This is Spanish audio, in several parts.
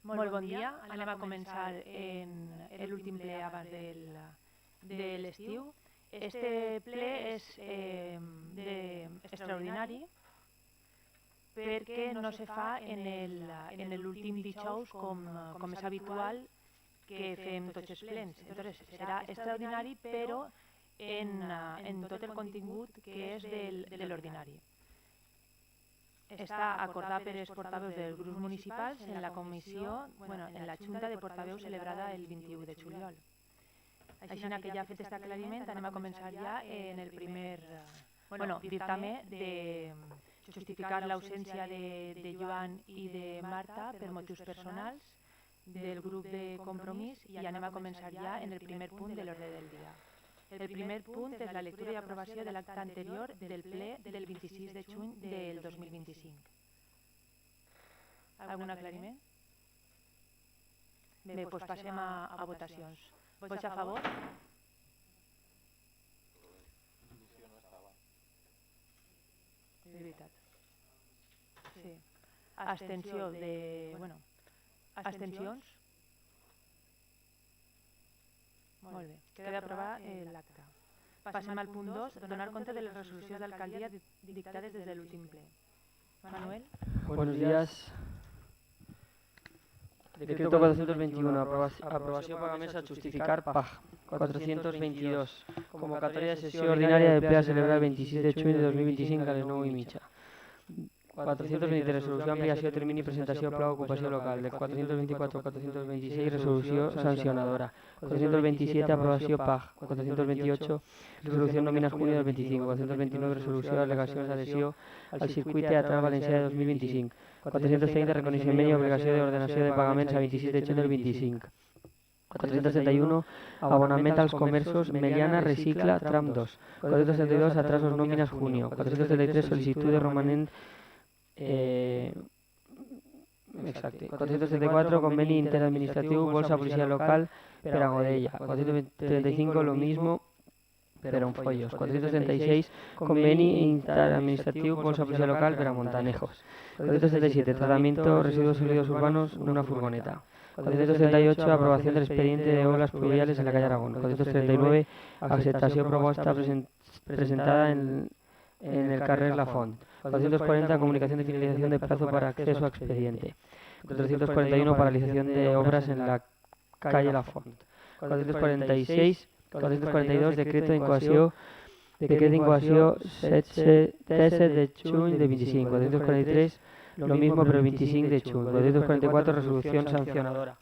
Molt bon dia. Anem a començar en l'últim ple abans de l'estiu. Este ple és extraordinari perquè no se fa en l'últim dijous com és habitual que fem tots els plens. Entonces, serà extraordinari però en tot el contingut que és de l'ordinari. Està acordat per els portaveus dels grups municipals en la comissió, en la Junta de Portaveus celebrada el 21 de juliol. Així que ja fet aquest aclariment, anem a començar ja en el primer dir també de justificar l'ausència de Joan i de Marta per motius personals del grup de Compromís i anem a començar ja en el primer punt de l'ordre del dia. El primer punt és la lectura i aprovació de l'acte anterior del ple del 26 de juny del 2025. Algun aclariment? Bé, doncs passem a votacions. Vots a favor? De veritat. Sí. Abstenció de... Abstencions? Molt bé, queda aprovat l'acte. Passem al punt 2, donar compte de les resolucions d'alcaldia dictades des de l'últim ple. Manuel. Buenos días. Decreto 421, aprobació pagaments a justificar PAG. 422, convocatòria de sessió ordinària del ple a celebrar el 26 de juny de 2025 a les 9:30. 423, resolució ampliació termini presentació pla d'ocupació local. De 424-426, resolució sancionadora. 427, aprovació PAG. 428, resolució nòmines junio del 25. 429, resolució d'al·legacions d'adhesió al circuit teatral valencià de 2025. 430, reconeixement i obligació d'ordenació de pagaments a 26 de juny del 25. 471, abonament als comerços Meliana Recicla tram 2. 472, atrasos nòmines junio. 473, sol·licitud de romanent exacte. 474, conveni interadministratiu Bolsa Policia Local per a Godella. 435, lo mismo per a Unfollos. 436, conveni interadministratiu Bolsa Policia Local per a Montanejos. 477, tratamiento residuos sólidos urbanos en una furgoneta. 438, aprobación del expediente de obras pluviales en la calle Aragón. 439, aceptació proposta presentada en el carrer La Font. 440, comunicación de finalización de plazo para acceso a expediente. 441, paralización de obras en la calle La Font. 446, 442, decreto d'incoació 13 de juny de 25. 443, lo mismo pero el 25 de juny. 444, resolución sancionadora.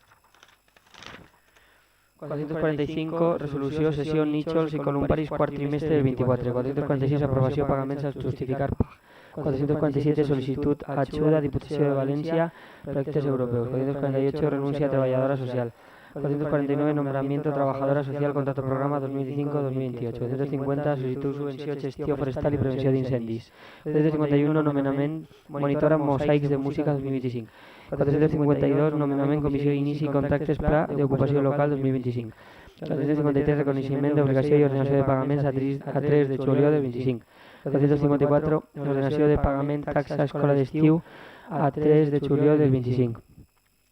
445, resolució, sessió, níchols i columbaris quart trimestre del 24. 446, aprovació, pagaments a justificar PAG. 447, sol·licitud, ajuda, Diputació de València, proyectos europeos. 448, renuncia a treballadora social. 449, nombramiento trabajadora social, contrato programa 2025-2028. 450, solicitud, subvenció, gestió forestal i prevenció d'incendis. 451, nomenament monitora mosaics de música 2025. 452, nomenament comissió d'inici i contractes pla d'ocupació local 2025. 453, reconeixement d'obligació i ordenació de pagaments a 3 de juliol del 25. 454, ordenació de pagament taxa escola d'estiu a 3 de juliol del 25.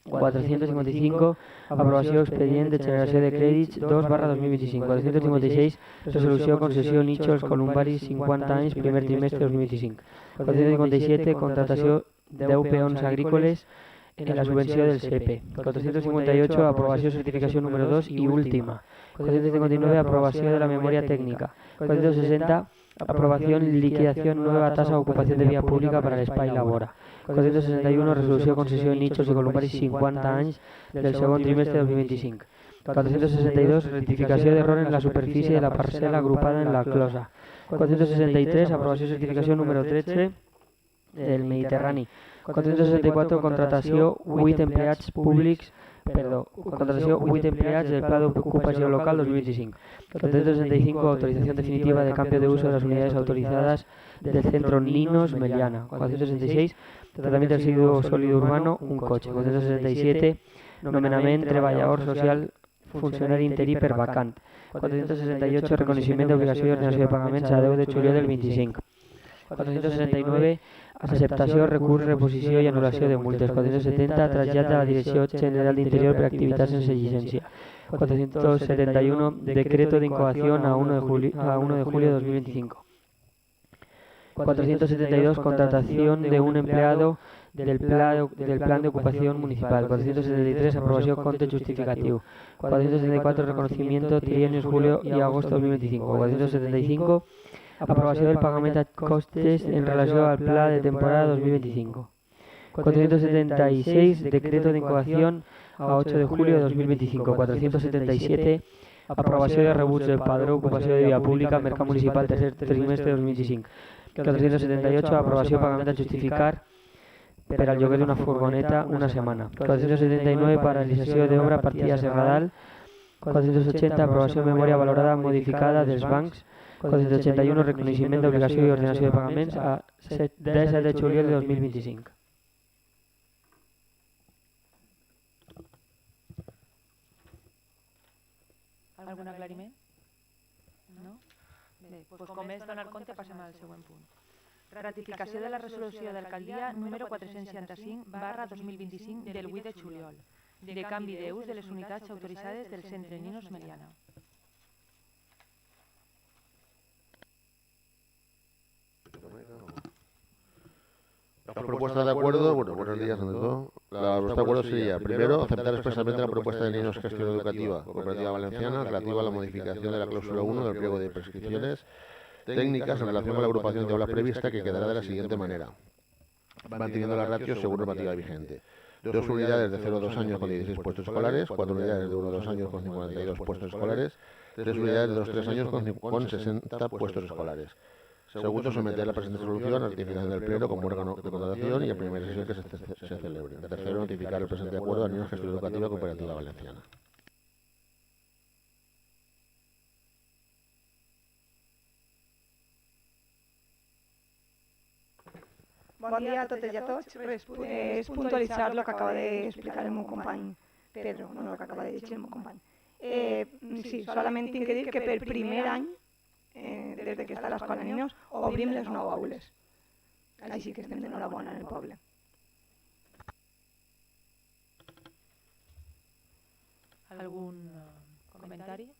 455, aprovació expedient de generació de crèdits 2/2025. 456, resolució concessió níchols columbaris 50 anys, primer trimestre 2025. 457, contratació 10 peons agrícoles en la subvenció del SEPE. 458, aprovació certificació número 2 i última. 459, aprovació de la memòria tècnica. 460, aprobación, liquidación, nueva tasa de ocupación de vía pública para el espai Labora. 461, resolució, concessió, nichos i columbaris 50 anys del segon trimestre de 2025. 462, rectificació d'error en la superfície de la parcel·la agrupada en la closa. 463, aprovació, certificació número 13 del Mediterrani. 464, contratació 8 empleats públics contratació 8 empleats del Pla d'Ocupació Local 2025. 465, autorización definitiva de cambio de uso de las unidades autorizadas del Centro Ninos Meliana. 466, tratamiento del residuo sólido urbano, un coche. 467, nomenament treballador social funcionari interí per vacant. 468, reconeixement d'obligació i ordenació de pagaments a 10 de juliol del 25. 469, acceptació, recurs, reposició i anul·lació de multes. 470, trasllat a la Direcció General d'Interior per activitats sense llicència. 471, decreto de incoación a 1 de julio de 2025. 472, contratación de un empleado del Plan de Ocupación Municipal. 473, aprovació compte justificatiu. 474, reconocimiento trienios julio y agosto de 2025. 475, aprovació del pagament a costes en relació al Pla de temporada 2025. 476, decreto de incoación a 8 de julio de 2025. 477, aprovació de rebuig del padró ocupació de via pública, mercat municipal, tercer trimestre de 2025. 478, aprovació pagament a justificar per al lloguer d'una furgoneta una setmana. 479, paralització d'obra partida Serradal. 480, aprovació de memòria valorada modificada dels bancs. 481, reconeixement d'obligació i ordenació de pagaments a 17 de juliol de 2025. Algun aclariment? No? Bé, doncs com és donar compte, passem al següent punt. Ratificació de la resolució d'alcaldia número 465/2025 del 8 de juliol, de canvi d'ús de les unitats autoritzades del centre Ninos Meliana. La propuesta de acuerdo, bueno, buenos días ante todo. La propuesta de acuerdo sería, primero, aceptar expresamente la propuesta de Ninos Gestión Educativa Cooperativa Valenciana relativa a la modificación de la cláusula 1 del pliego de prescripciones técnicas en relación con la agrupación de aula prevista, que quedará de la siguiente manera, manteniendo las ratios según normativa vigente. 2 unidades de 0 a 2 años con 16 puestos escolares, 4 unidades de 1 a 2 años con 52 puestos escolares, 3 unidades de 2 a 3 años con 60 puestos escolares. Segundo, someter la presente resolución a la ratificación del Pleno como órgano de contratación y en primera sesión que se celebre. Tercero, notificar el presente acuerdo a la Ninos Gestión Educativa Cooperativa Valenciana. Bon dia a totes i a tots. És puntualitzar el que acaba d'explicar el meu company Pedro, no el que acaba de llegir el meu company. Sí, solament tinc que dir que per primer any, des que està l'escola Ninos, obrim les 9 aules. Així que estem d'enhorabona en el poble. Algun comentari?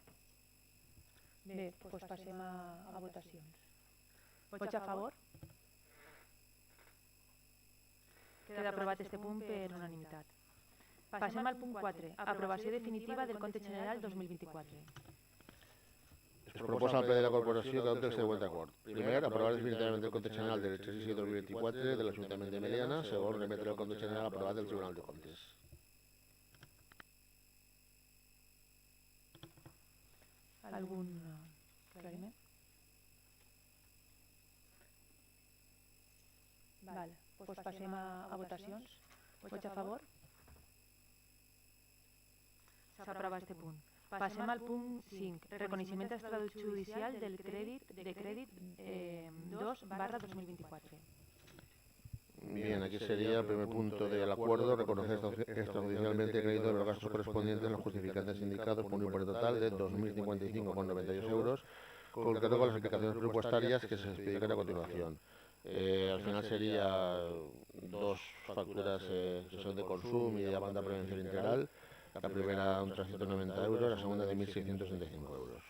Bé, doncs passem a votacions. Vots a favor? Queda aprovat este punt per unanimitat. Passem al punt 4, aprovació definitiva del compte general 2024. Es proposa al Ple de la Corporació que adopte el següent acord. Primer, aprovar definitivament el compte general de l'exercici 2024 de l'Ajuntament de Meliana. Segon, remetre el compte general aprovat del Tribunal de Comptes. Algun aclariment? Val, doncs passem a votacions. Vots a favor? S'aprova este punt. Passem al punt 5, reconeixement extrajudicial del crèdit 2/2024. Bien, aquí sería el primer punto del acuerdo, reconocer extrajudicialmente el crédito de los gastos correspondientes a los justificantes indicados por un importe total de 2.055,92 euros, concreto con las aplicaciones presupuestarias que se explican a continuación. Al final sería 2 facturas que son de consumo y de banda de prevención integral. La primera un 390 euros, la segunda de 1.665 euros.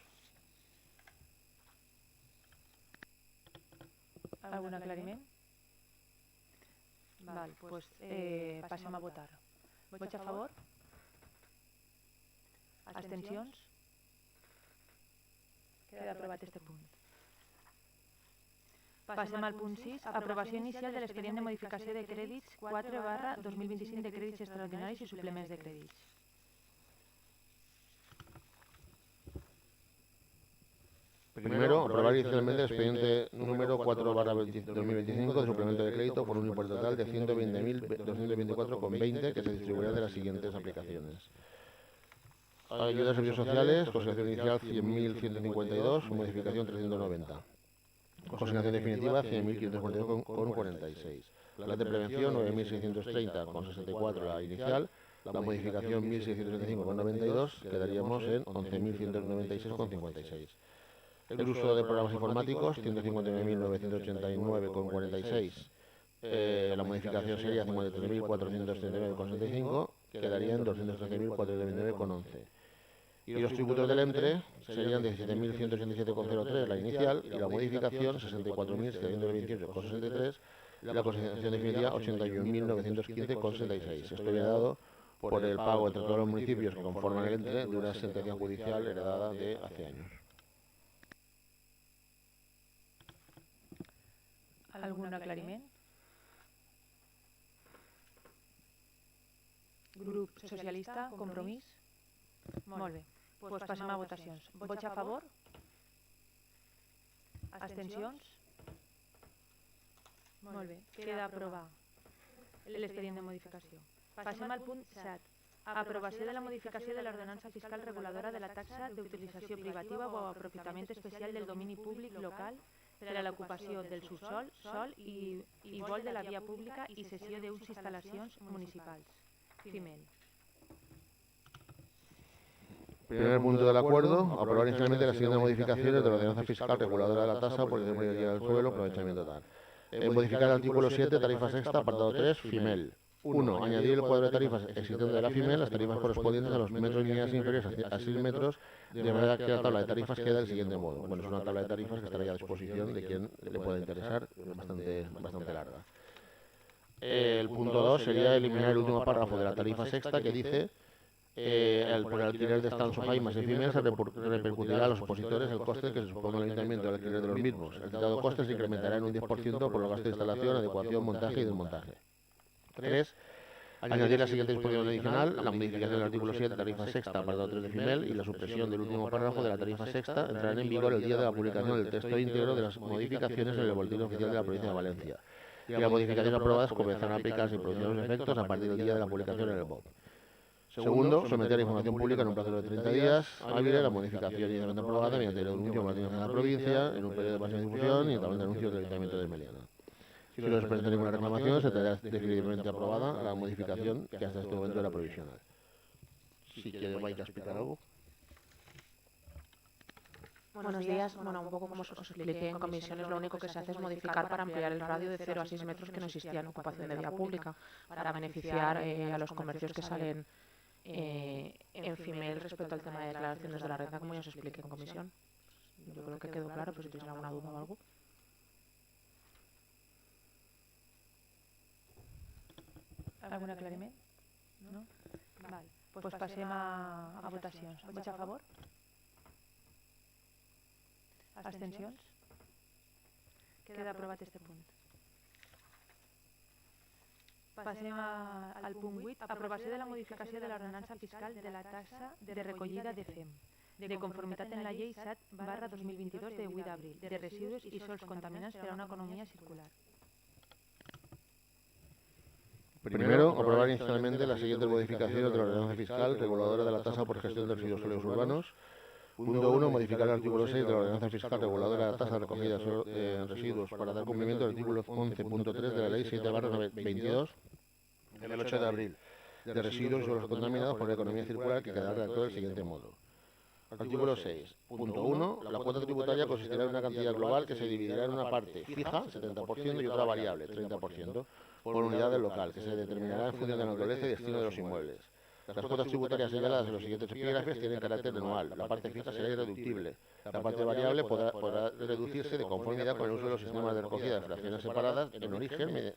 Algun aclariment? Val, doncs passem a votar. Vots a favor? Abstencions? Queda aprovat este punt. Passem al punt 6, aprovació inicial de l'expedient de modificació de crèdits 4/2025 de crèdits extraordinaris i suplements de crèdits. Primero, aprobar inicialmente el expediente número 4/2025 de suplemento de crédito por un importe total de 120.224,20 que se distribuirá de las siguientes aplicaciones. Ayudas a servicios sociales, consignación inicial 100.152, modificación 390. Consignación definitiva 100.542,46. Plan de prevención 9.630,64 la inicial. La modificación 1.675,92 quedaríamos en 11.196,56. El uso de programas informáticos, 159.989,46. La modificación sería 53.439,65, quedaría en 213.429,11. Y los tributos del ENTRE serían 17.187,03 la inicial y la modificación 64.728,63, la consideración definitiva 81.915,66. Esto viene dado por el pago entre todos los municipios que conforman el ENTRE de una sentencia judicial heredada de hace años. Algun aclariment? Grup Socialista, Compromís? Molt bé. Doncs passem a votacions. Vots a favor? Abstencions? Molt bé. Queda aprovar l'expedient de modificació. Passem al punt 7. Aprovació de la modificació de l'ordenança fiscal reguladora de la taxa d'utilització privativa o aprofitament especial del domini públic local per a l'ocupació del subsòl, sòl i vol de la via pública i cessió d'uns instal·lacions municipals. Fimel. Primer punto del acuerdo, aprobar inicialmente las siguientes modificaciones de la ordenanza fiscal reguladora de la tasa por el mayoría del suelo, aprovechamiento total. Modificar el artículo 7, tarifa sexta, apartado 3, FIMEL. 1. Añadir el cuadro de tarifas existente de la FIMEL, las tarifas correspondientes a los metros lineales inferiores a 6 metros, de manera que la tabla de tarifas queda del siguiente modo. Bueno, es una tabla de tarifas que estará ya a disposición de quien le pueda interesar, bastante larga. El punto 2 sería eliminar el último párrafo de la tarifa sexta que dice por el alquiler de estancias sofaimas y FIMEL se repercutirá a los opositores el coste que se suponga el ayuntamiento del alquiler de los mismos. El citado coste se incrementará en un 10% por los gastos de instalación, adecuación, montaje y desmontaje. 3. Añadir la siguiente disposición adicional, la modificación del artículo 7, tarifa sexta, apartado 3 de FIMEL, y la supresión del último párrafo de la tarifa sexta entrarán en vigor el día de la publicación del texto íntegro de las modificaciones en el boletín oficial de la provincia de Valencia. Y las modificaciones aprobadas comenzarán a aplicarse y producir los efectos a partir del día de la publicación en el BOP. Segundo, someter a información pública en un plazo de 30 días hábiles la modificación inicialmente aprobada mediante el anuncio en la de la provincia, en un periodo de máxima difusión y también de anuncios del Ayuntamiento de Meliana. Si no se presenta ninguna reclamación, se tendrá definitivamente aprobada la modificación que hasta este momento era provisional. Si quiere Mike explicar algo. Buenos días. Bueno, un poco como os expliqué en comisiones, lo único que se hace es modificar para ampliar el radio de 0 a 6 metros que no existía en ocupación de vía pública, para beneficiar a los comercios que salen en FIMEL respecto al tema de declaraciones de la renta, como ya os expliqué en comisión. Yo creo que quedó claro, pero si tenéis alguna duda o algo. Algun aclariment? No? Val. Doncs passem a votacions. Vots a favor? Abstencions? Queda aprovat este punt. Passem al punt 8. Aprovació de la modificació de l'ordenança fiscal de la taxa de recollida de FEM, de conformitat en la llei 7/2022 de 8 d'abril, de residus i sols contaminants per a una economia circular. Primero, aprobar inicialmente las siguientes modificaciones de la ordenanza fiscal reguladora de la tasa por gestión de residuos sólidos urbanos. Punto 1. Modificar el artículo 6 de la ordenanza fiscal reguladora de la tasa de recogida de residuos para dar cumplimiento al artículo 11.3 de la ley 7/22 del 8 de abril de residuos y suelos contaminados por la economía circular, que quedará redactado del siguiente modo. Artículo 6. Punto 1. La cuota tributaria consistirá en una cantidad global que se dividirá en una parte fija, 70%, y otra variable, 30%, por unidad del local, que se determinará en función de la naturaleza y destino de los inmuebles. Las cuotas tributarias señaladas en los siguientes epígrafes tienen carácter anual. La parte fija será irreductible. La parte variable podrá reducirse de conformidad con el uso de los sistemas de recogida de fracciones separadas en origen,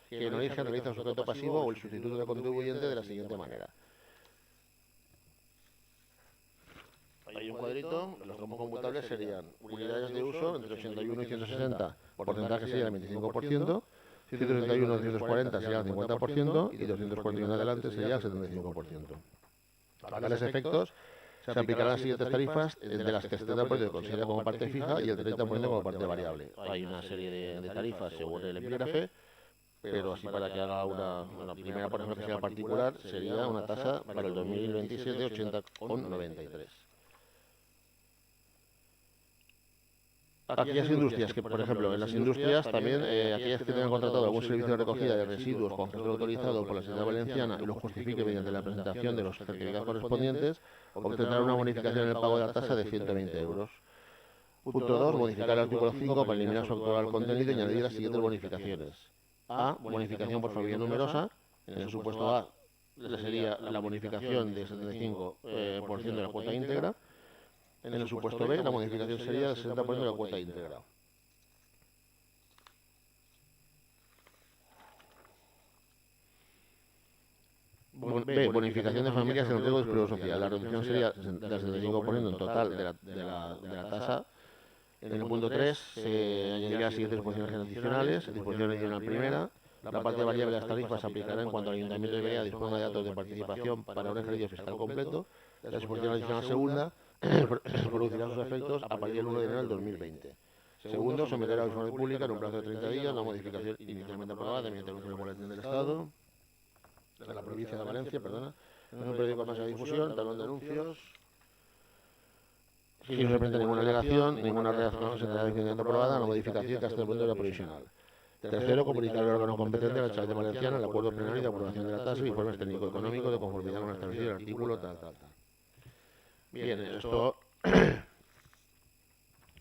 que en origen realiza un sujeto pasivo o el sustituto de contribuyente de la siguiente manera. Hay un cuadrito, los campos computables serían unidades de uso entre 81 y 160, porcentaje sería el 25%, 131 y 240 sería el 50% y 241 en adelante sería el 75%. Para tales efectos se aplicarán las siguientes tarifas, de las que el 70% se considera como parte fija y el 30% como parte variable. Hay una serie de tarifas según el epígrafe, pero así para que haga una primera, por ejemplo, que sea particular, sería una tasa para el 2027 de 80,93. Aquellas industrias que, por ejemplo, en las industrias también, aquellas que tengan contratado algún servicio de recogida de residuos con gestor autorizado por la Seguridad Valenciana y lo justifique mediante la presentación de los certificados correspondientes, obtendrán una bonificación en el pago de la tasa de 120 euros. Punto 2. Modificar el artículo 5 para eliminar su actual contenido y añadir las siguientes bonificaciones. A. Bonificación por familia numerosa. En el supuesto A sería la bonificación del 75% de la cuota íntegra. En el supuesto B, la modificación sería del 60% de la cuota íntegra. B. Bonificación de familias en el riesgo de exclusión social. La reducción sería del 75% en total de la tasa. En el punto 3 se añadiría las siguientes disposiciones adicionales. Disposición adicional primera. La parte variable de las tarifas se aplicará en cuanto al Ayuntamiento de Iberia disponga de datos de participación para un ejercicio fiscal completo. La disposición adicional segunda producirá sus efectos a partir del 1 de enero del 2020. Segundo, someterá a la información pública en un plazo de 30 días la modificación inicialmente aprobada mediante el boletín del Estado, de la provincia de Valencia, en un periódico de masiva difusión, talón de anuncios. Si no se presenta ninguna alegación, ninguna reacción se tendrá definitivamente aprobada la modificación que hasta el punto de la provisional. Tercero, comunicar al órgano competente de la Charte Valenciana el acuerdo plenario de aprobación de la tasa y informes técnico-económicos de conformidad con lo establecido en el artículo tal. Bien, esto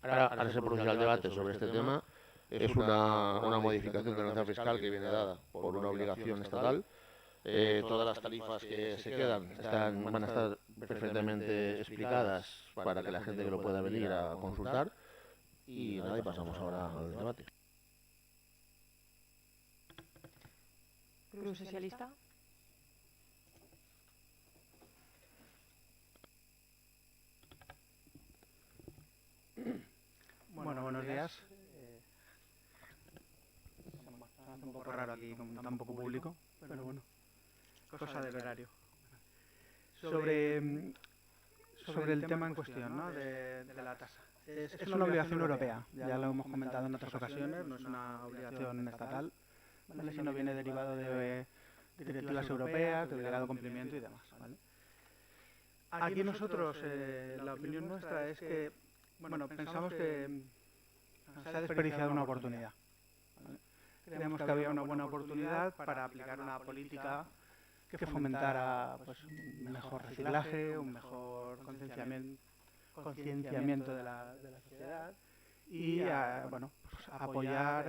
ahora se producirá el debate sobre este tema. Es una modificación de la norma fiscal que viene dada por una obligación estatal. Todas las tarifas que se quedan van a estar perfectamente explicadas para que la gente que lo pueda venir a consultar. Y nada, y pasamos ahora al debate. Grupo Socialista. Bueno, buenos días. Hace un poco raro aquí, como tan poco público, pero bueno, cosa del horario. Sobre el tema en cuestión, ¿no? de la tasa. Es una obligación europea, ya lo hemos comentado en otras ocasiones, no es una obligación estatal, ¿vale? Sino viene derivado de directivas europeas, de delegado cumplimiento y demás, ¿vale? Aquí nosotros, la opinión nuestra es que, bueno, pensamos que se ha desperdiciado una oportunidad, ¿vale? Creemos que había una buena oportunidad para aplicar una política que fomentara pues, un mejor reciclaje, un mejor concienciamiento de la sociedad y bueno, pues, apoyar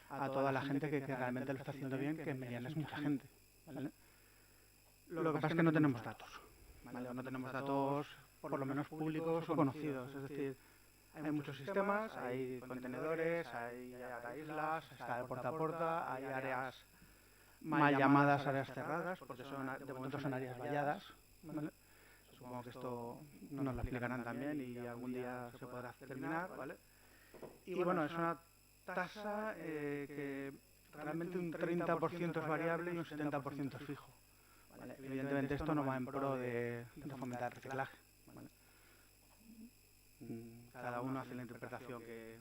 a toda la gente que realmente lo está haciendo bien, que en Meliana es mucha gente, ¿vale? Lo que pasa es que no tenemos datos, ¿vale? No tenemos datos por lo menos públicos o conocidos, es decir, hay muchos sistemas, hay contenedores, hay islas, está el puerta a puerta, hay áreas mal llamadas áreas cerradas, porque de momento son áreas valladas, ¿vale? Supongo que esto nos lo explicarán también y algún día se podrá terminar, ¿vale? Y bueno, es una tasa que realmente un 30% es variable y un 70% es fijo, ¿vale? Evidentemente esto no va en pro de fomentar el reciclaje, ¿vale? Cada uno hace la interpretación que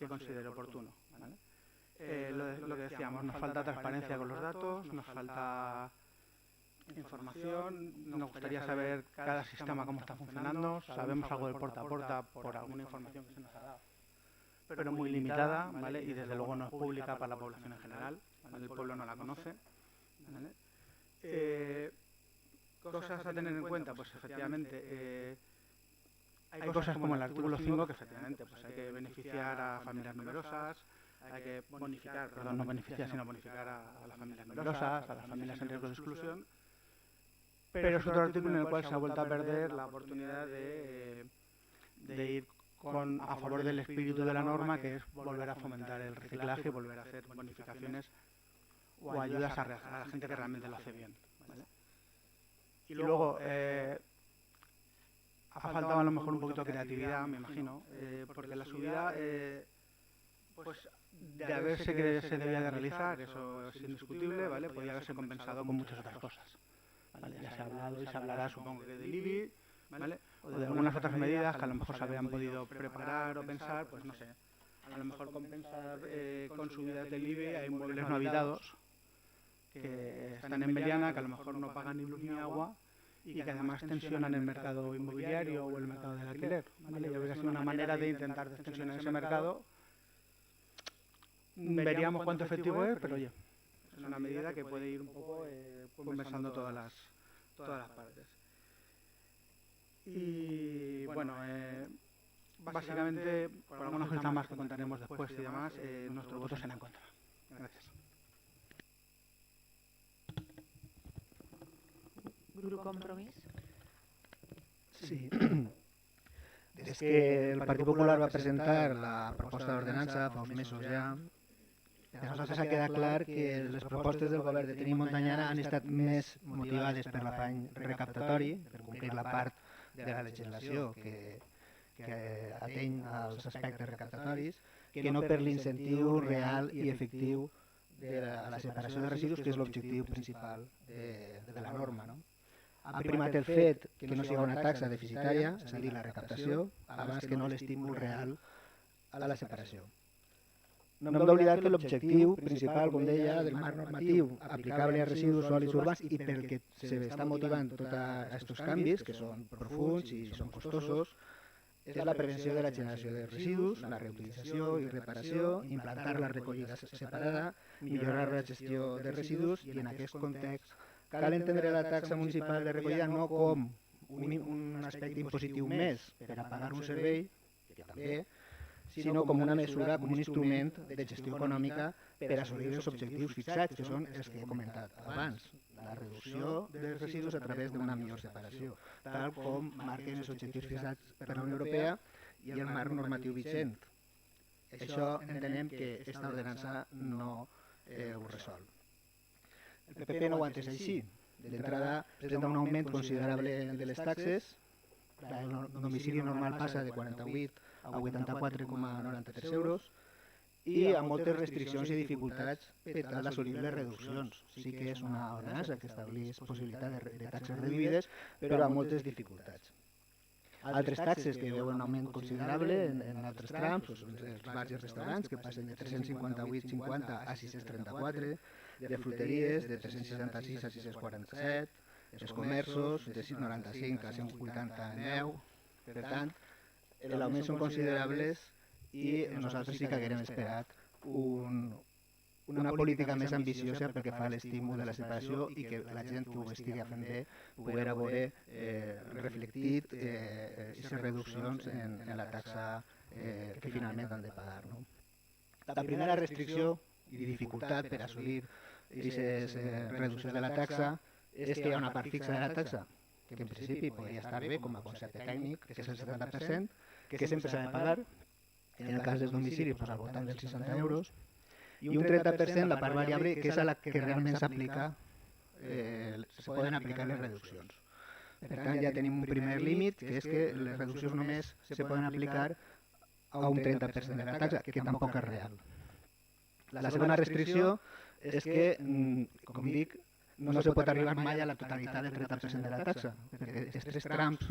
considere oportuno, ¿vale? Lo que decíamos, nos falta transparencia con los datos, nos falta información, nos gustaría saber cada sistema cómo está funcionando, sabemos algo del puerta a puerta por alguna información que se nos ha dado, pero muy limitada, ¿vale? Y desde luego no es pública para la población en general, ¿vale? El pueblo no la conoce, ¿vale? Cosas a tener en cuenta, pues efectivamente hay cosas como el artículo 5 que efectivamente pues hay que beneficiar a familias numerosas, hay que bonificar, perdón, no beneficiar, sino bonificar a las familias numerosas, a las familias en riesgo de exclusión, pero es otro artículo en el cual se ha vuelto a perder la oportunidad de ir a favor del espíritu de la norma, que es volver a fomentar el reciclaje, volver a hacer bonificaciones o ayudas a la gente que realmente lo hace bien, ¿vale? Y luego ha faltado a lo mejor un poquito de creatividad, me imagino, porque la subida, pues de haberse que se debía de realizar, eso es indiscutible, ¿vale? Podría haberse compensado con muchas otras cosas, ¿vale? Ya se ha hablado y se hablará, supongo que del IBI, ¿vale? O de algunas otras medidas que a lo mejor se habrían podido preparar o pensar, pues no sé, a lo mejor compensar con subidas del IBI a inmuebles no habitados que están en Meliana, que a lo mejor no pagan ni luz ni agua y que además tensionan el mercado inmobiliario o el mercado del alquiler, ¿vale? Y habría sido una manera de intentar destensionar ese mercado. Veríamos cuánto efectivo es, pero oye, es una medida que puede ir un poco compensando todas las partes. Y bueno, básicamente, por algunos temas que contaremos después y demás, nuestro voto será en contra. Gracias. Grup Compromís. Sí. Des que el Partit Popular va presentar la proposta d'ordenança fa uns mesos ja, a nosaltres ha quedat clar que les propostes del govern de Tenim Montanyana han estat més motivades per l'afany recaptatori, per complir la part de la legislació que ateny als aspectes recaptatoris, que no per l'incentiu real i efectiu de la separació de residus, que és l'objectiu principal de la norma, no? Ha primat el fet que no sigui una taxa deficitària, és a dir, la recaptació, abans que no l'estímul real a la separació. No hem d'oblidar que l'objectiu principal, com deia, del marc normatiu aplicable a residus sòlids urbans i pel que s'està motivant tots aquests canvis, que són profunds i són costosos, és la prevenció de la generació de residus, la reutilització i reparació, implantar la recollida separada, millorar la gestió de residus i en aquest context cal entendre la taxa municipal de recollida no com un aspecte impositiu més per a pagar un servei, que també, sinó com una mesura, com un instrument de gestió econòmica per assolir els objectius fixats, que són els que he comentat abans, la reducció dels residus a través d'una millor separació, tal com marquen els objectius fixats per la Unió Europea i el marc normatiu vigent. Això entenem que aquesta ordenança no ho resol. El PP no ho ha entès així. D'entrada, presenta un augment considerable de les taxes. El domicili normal passa de 48 a 84,93 euros i amb moltes restriccions i dificultats per tal d'assolir les reduccions. Sí que és una ordenança que estableix possibilitat de taxes reduïdes, però amb moltes dificultats. Altres taxes que veuen un augment considerable en altres trams, els bars i restaurants, que passen de 358,50 a 634, de fruteries de 366 a 647, els comerços de 695 a 189, per tant, l'augment són considerables i nosaltres sí que haguérem esperat una política més ambiciosa pel que fa a l'estímul de la separació i que la gent que ho estigui fent bé poguera veure reflectit aquestes reduccions en la taxa que finalment han de pagar. La primera restricció i dificultat per assolir aquestes reduccions de la taxa és que hi ha una part fixa de la taxa, que en principi podria estar bé com a concepte tècnic, que és el 70%, que sempre s'ha de pagar, en el cas dels domicilis al voltant dels 60 euros, i un 30% la part variable, que és a la que realment s'aplica, se poden aplicar les reduccions. Per tant, ja tenim un primer límit, que és que les reduccions només se poden aplicar a un 30% de la taxa, que tampoc és real. La segona restricció és que, com dic, no se pot arribar mai a la totalitat del 30% de la taxa, perquè els tres trams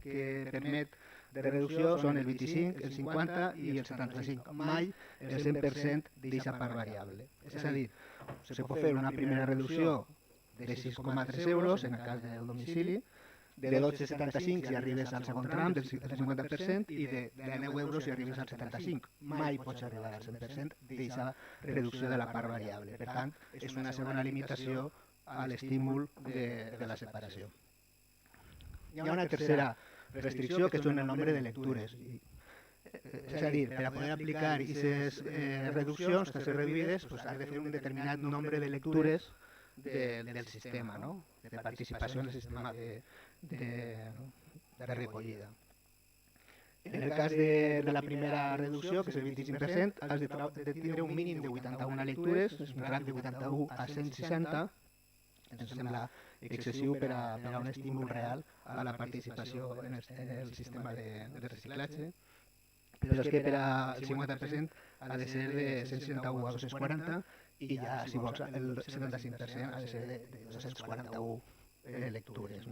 que permet de reducció són el 25, el 50 i el 75, mai el 100% d'aquesta part variable. És a dir, se pot fer una primera reducció de 6,3 euros en el cas del domicili, de 12,75 si arribes al segon tram del 50% i de 9 euros si arribes al 75. Mai pots arribar al 100% d'aquesta reducció de la part variable. Per tant, és una segona limitació a l'estímul de la separació. Hi ha una tercera restricció que són el nombre de lectures. És a dir, per a poder aplicar aquestes reduccions, taxes reduïdes, has de fer un determinat nombre de lectures del sistema, de participació en el sistema de recollida. En el cas de la primera reducció, que és el 25%, has de tindre un mínim de 81 lectures, és un rang de 81 a 160, ens sembla excessiu per a un estímul real a la participació en el sistema de reciclatge, però és que per al 50% ha de ser de 161 a 240 i ja, si vols, el 75% ha de ser de 241 lectures.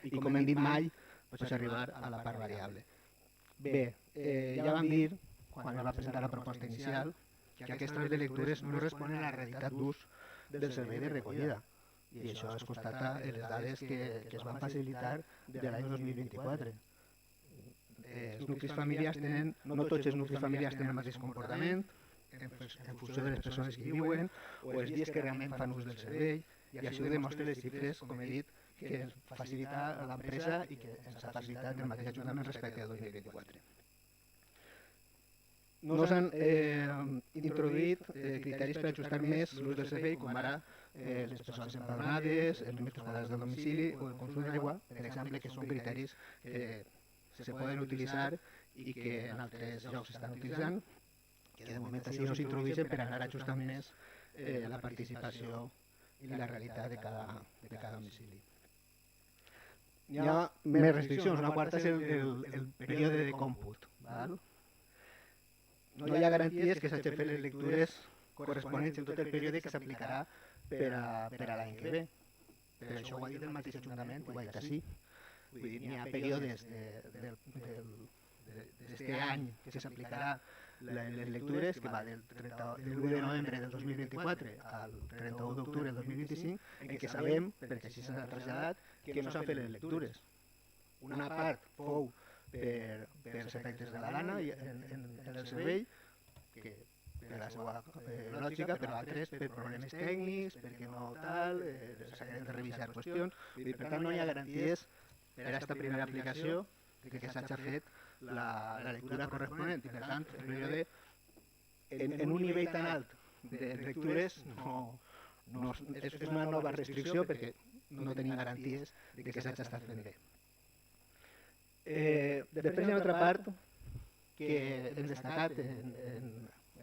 I com hem dit, mai pots arribar a la part variable. Bé, ja vam dir, quan es va presentar la proposta inicial, que aquestes de lectures no responen a la realitat d'ús del servei de recollida. I això es constata en les dades que es van facilitar de l'any 2024. Els nuclis familiars tenen, no tots els nuclis familiars tenen el mateix comportament, en funció de les persones que hi viuen, o els dies que realment fan ús del servei, i això ho demostren les xifres, com he dit, que ens facilita l'empresa i que ens ha facilitat el mateix Ajuntament respecte al 2024. No s'han introduït criteris per ajustar més l'ús del servei, com ara les persones empadronades, els metres quadrats del domicili o el consum d'aigua, per exemple, que són criteris que se poden utilitzar i que en altres llocs s'estan utilitzant, que de moment així no s'introdueixen per anar ajustant més la participació i la realitat de cada domicili. Hi ha més restriccions. Una quarta és el període de còmput. Val? No hi ha garanties que s'hagin fet les lectures corresponents en tot el període que s'aplicarà per a l'any que ve. Per això ho ha dit el mateix Ajuntament, ho ha dit així. Vull dir, hi ha períodes d'aquest any que s'aplicarà les lectures, que va del 1 de novembre del 2024 al 31 d'octubre del 2025, en què sabem, perquè així s'ha traslladat, que no s'han fet les lectures. Una part fou per els efectes de la lana en el servei, que per la seva lògica, però altres per problemes tècnics, perquè no tal, s'han de revisar qüestions. Per tant, no hi ha garanties per a aquesta primera aplicació que s'hagi fet la lectura corresponent. I per tant, el període, en un nivell tan alt de lectures, és una nova restricció perquè no tenim garanties de que s'hagi estat fent bé. Després hi ha una altra part que hem destacat en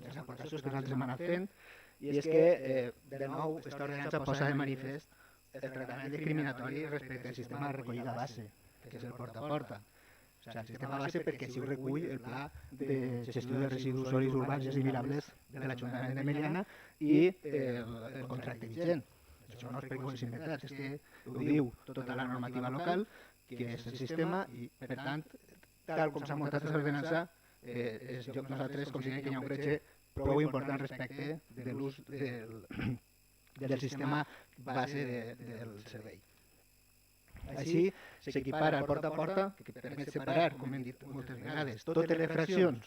les aportacions que nosaltres hem anat fent, i és que, de nou, aquesta ordenança posa de manifest el tractament discriminatori respecte al sistema de recollida base, que és el porta a porta. O sigui, el sistema base perquè així ho recull el pla de gestió de residus sòlids urbans i assimilables de l'Ajuntament de Meliana i el contracte vigent. Això no és perquè ho hem inventat, és que ho diu tota la normativa local, que és el sistema, i per tant, tal com s'ha muntat l'ordenança, nosaltres considerem que hi ha un gretxe prou important respecte de l'ús del sistema base del servei. Així, s'equipara el porta a porta, que permet separar, com hem dit moltes vegades, totes les fraccions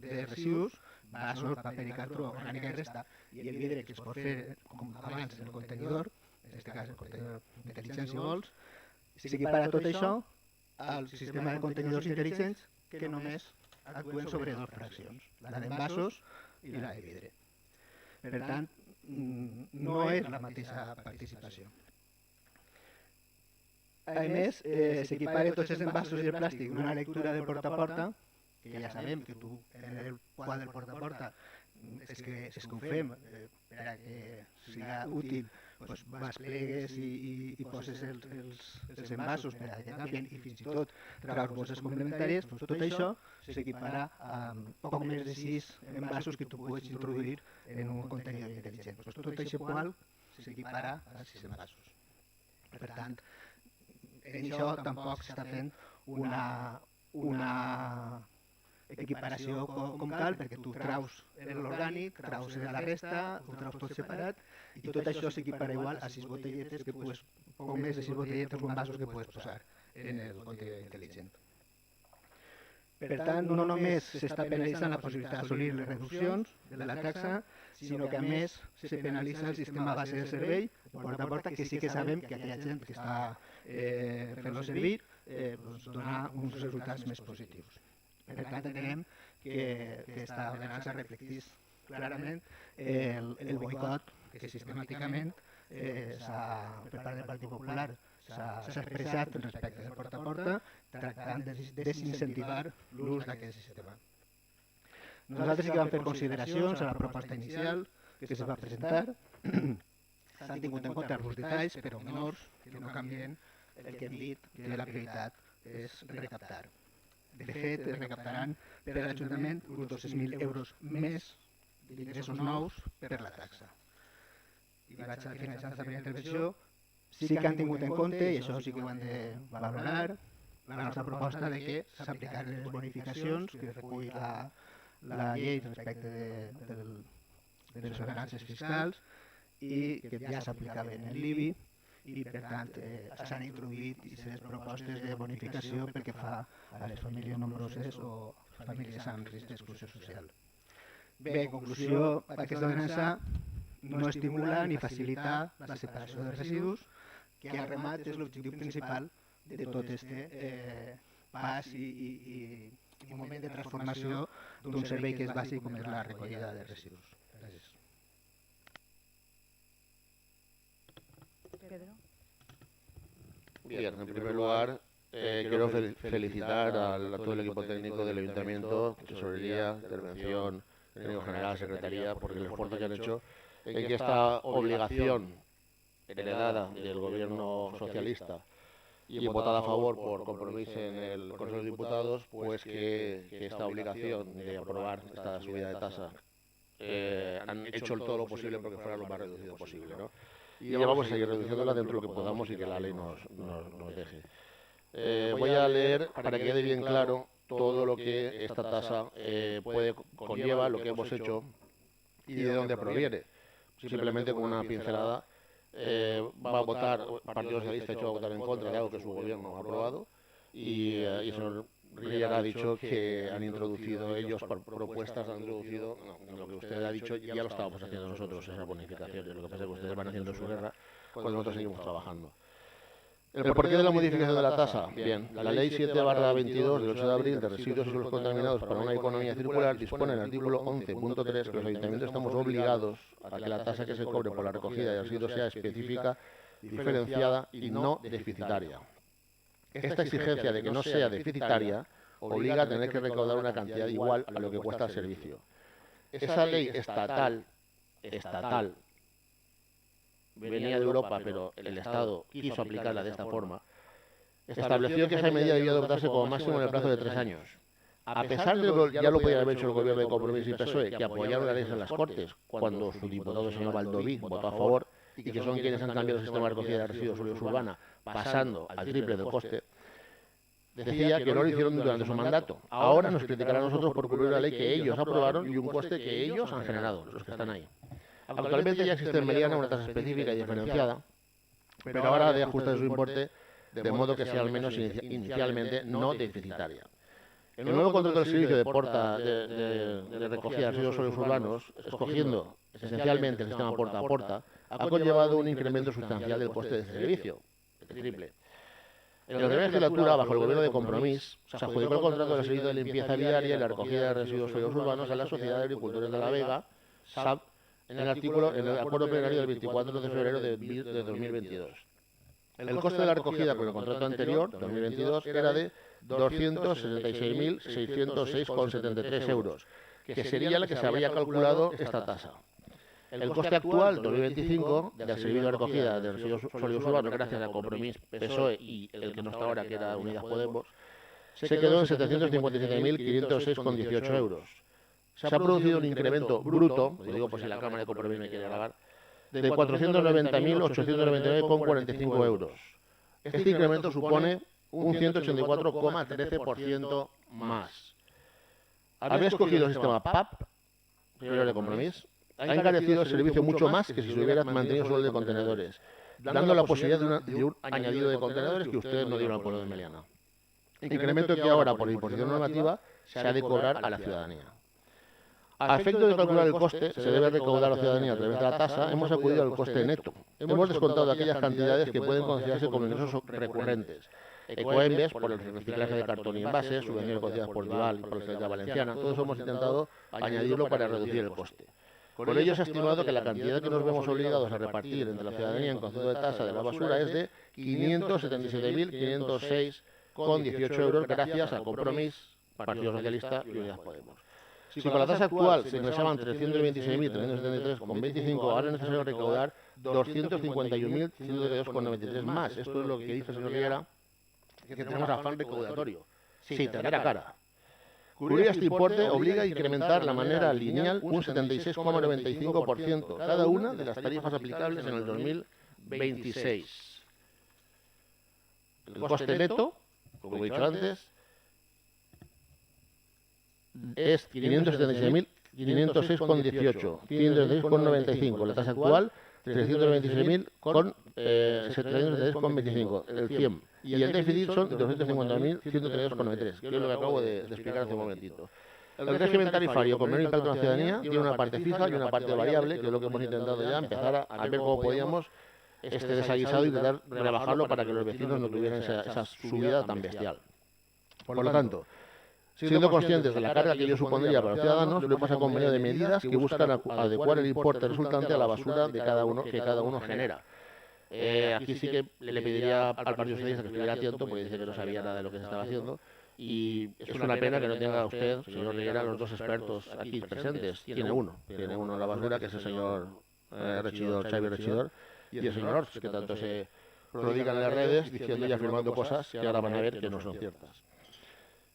de residus, vasos, paper i cartró, orgànica i resta, i el vidre que es pot fer, com abans, en el contenidor, en aquest cas el contenidor intel·ligent, si vols, s'equipara tot això al sistema de contenidors intel·ligents que només actuen sobre dues fraccions, la d'envasos i la de vidre. Per tant, no és la mateixa participació. A més, s'equiparen tots els envasos i el plàstic d'una lectura de porta a porta, que ja sabem que tu en el quadre del porta a porta és que ho fem per a que siga útil, vas plegues i poses els envasos per a que capien i fins i tot traus bosses complementàries, tot això s'equiparà amb poc més de 6 envasos que tu puguis introduir en un contenidor intel·ligent. Tot això qual s'equiparà a 6 envasos. Per tant, en això tampoc s'està fent una equiparació com cal, perquè tu traus l'orgànic, traus la resta, ho traus tot separat, i tot això s'equipara igual a 6 botelletes, poc més de 6 botelletes o envasos que puedes posar en el contenidor intel·ligent. Per tant, no només s'està penalitzant la possibilitat d'assolir les reduccions de la taxa, sinó que a més se penalitza el sistema base de servei, porta a porta, que sí que sabem que aquella gent que està fent-lo servir dona uns resultats més positius. Per tant, entenem que aquesta ordenança reflecteix clarament el boicot que sistemàticament per part del Partit Popular s'ha expressat respecte del porta a porta, tractant de desincentivar l'ús d'aquest sistema. Nosaltres sí que vam fer consideracions a la proposta inicial que es va presentar. S'han tingut en compte alguns detalls, però menors, que no canvien el que hem dit, que la prioritat és recaptar. De fet, es recaptaran per a l'Ajuntament uns 200.000 euros més d'ingressos nous per la taxa. I vaig a finalitzar la primera intervenció. Sí que han tingut en compte, i això sí que ho han de valorar, la nostra proposta de que s'aplicaran les bonificacions que recull la llei respecte de les ordenances fiscals i que ja s'aplicaven en l'IBI, i per tant s'han introduït aquestes propostes de bonificació pel que fa a les famílies nombroses o famílies amb risc d'exclusió social. Bé, en conclusió, aquesta ordenança no estimula ni facilita la separació de residus, que al remat és l'objectiu principal de tot este pas i moment de transformació d'un servei que és bàsic com és la recollida de residus. Gràcies. Pedro. Bien, en primer lugar, quiero felicitar a todo el equipo técnico del Ayuntamiento, tesorería, intervención, técnico general, secretaría, por el esfuerzo que han hecho en que esta obligación heredada del gobierno socialista y votada a favor por compromiso en el Consejo de Diputados, pues que esta obligación de aprobar esta subida de tasa han hecho todo lo posible porque fuera lo más reducido posible, ¿no? Y vamos a seguir reduciéndola dentro de lo que podamos y que la ley nos deje. Voy a leer para que quede bien claro todo lo que esta tasa conlleva, lo que hemos hecho y de dónde proviene. Simplemente con una pincelada, va a votar, el Partido Socialista va a votar en contra de algo que su gobierno ha aprobado y el señor Riera ha dicho que han introducido ellos por propuestas, han introducido lo que usted ha dicho, ya lo estábamos haciendo nosotros, esa bonificación. Lo que pasa es que ustedes van haciendo su guerra cuando nosotros seguimos trabajando. ¿El porqué de la modificación de la tasa? Bien, la Ley 7/22 del 8 de abril de residuos y suelos contaminados para una economía circular dispone en el artículo 11.3 que los ayuntamientos estamos obligados a que la tasa que se cobre por la recogida de residuos sea específica, diferenciada y no deficitaria. Esta exigencia de que no sea deficitaria obliga a tener que recaudar una cantidad igual a lo que cuesta el servicio. Esa ley estatal, venía de Europa, pero el Estado quiso aplicarla de esta forma, estableció que esa medida debía adoptarse como máximo en el plazo de 3 años. A pesar de que ya lo podía haber hecho el gobierno de Compromís y PSOE, que apoyaron la ley en las Cortes, cuando su diputado, el señor Baldoví, votó a favor, y que son quienes han cambiado el sistema de recogida de residuos sólidos urbana, pasando al triple del coste, decía que no lo hicieron durante su mandato. Ahora nos criticarán a nosotros por cumplir una ley que ellos aprobaron y un coste que ellos han generado, los que están ahí. Actualmente ya existe en Meliana una tasa específica y diferenciada, pero ahora de ajustar su importe de modo que sea al menos inicialmente no deficitaria. El nuevo contrato del servicio de recogida de residuos sólidos urbanos, escogiendo esencialmente el sistema porta a porta, ha conllevado un incremento sustancial del coste de ese servicio, el triple. En la primera legislatura, bajo el gobierno de Compromís, se adjudicó el contrato del servicio de limpieza viaria y la recogida de residuos sólidos urbanos a la Sociedad de Agricultores de la Vega, SAB, en el acuerdo plenario del 24 de febrero de 2022. El coste de la recogida con el contrato anterior, 2022, era de 266.606,73 euros, que sería la que se habría calculado esta tasa. El coste actual, 2025, del servicio de recogida de residuos sólidos urbanos, gracias al Compromís PSOE y el que no está ahora, que era Unidas Podemos, se quedó en 757.506,18 euros. Se ha producido un incremento bruto, lo digo por si la Cámara de Compromís me quiere grabar, de 490.899,45 euros. Este incremento supone un 184,13% más. Haber escogido el sistema PAP, primero de Compromís, ha encarecido el servicio mucho más que si se hubiera mantenido solo el de contenedores, dando la posibilidad de un añadido de contenedores que ustedes no dieron al pueblo de Meliana. Incremento que ahora, por disposición normativa, se ha de cobrar a la ciudadanía. A efecto de calcular el coste, se debe recaudar a la ciudadanía a través de la tasa, hemos acudido al coste neto. Hemos descontado aquellas cantidades que pueden considerarse como ingresos recurrentes. Ecoembes, por el reciclaje de cartón y envases, subvenciones concedidas por Dival y por la Sociedad Valenciana, todos hemos intentado añadirlo para reducir el coste. Con ello se ha estimado que la cantidad que nos vemos obligados a repartir entre la ciudadanía en concepto de tasa de la basura es de 577.506,18 euros gracias a Compromís, Partido Socialista y Unidas Podemos. Si con la tasa actual se ingresaban 326.373,25, ahora es necesario recaudar 251.132,93 más. Esto es lo que dice el señor Riera, que tenemos afán recaudatorio. Sí, tendrá cara. Cubrir este importe obliga a incrementar la manera lineal un 76,95% cada una de las tarifas aplicables en el 2026. El coste neto, como he dicho antes, es 576.506,18, 576,95. La tasa actual, 326.733,25, el 100. Y el déficit son 250.132,93, que es lo que acabo de explicar hace un momentito. El régimen tarifario con menor impacto en la ciudadanía tiene una parte fija y una parte variable, que es lo que hemos intentado ya empezar a ver cómo podíamos este desaguisado y intentar rebajarlo para que los vecinos no tuvieran esa subida tan bestial. Por lo tanto, siendo conscientes de la carga que ello supondría para los ciudadanos, lo hemos acompañado de medidas que buscan adecuar el importe resultante a la basura que cada uno genera. Aquí sí que le pediría al Partido Socialista que estuviera atento, porque dice que no sabía nada de lo que se estaba haciendo. Y es una pena que no tenga usted, señor Riera, los dos expertos aquí presentes. Tiene uno en la basura, que es el señor Xavi Rechidor, y el señor Orts, que tanto se prodigan en las redes diciendo y afirmando cosas que ahora van a ver que no son ciertas.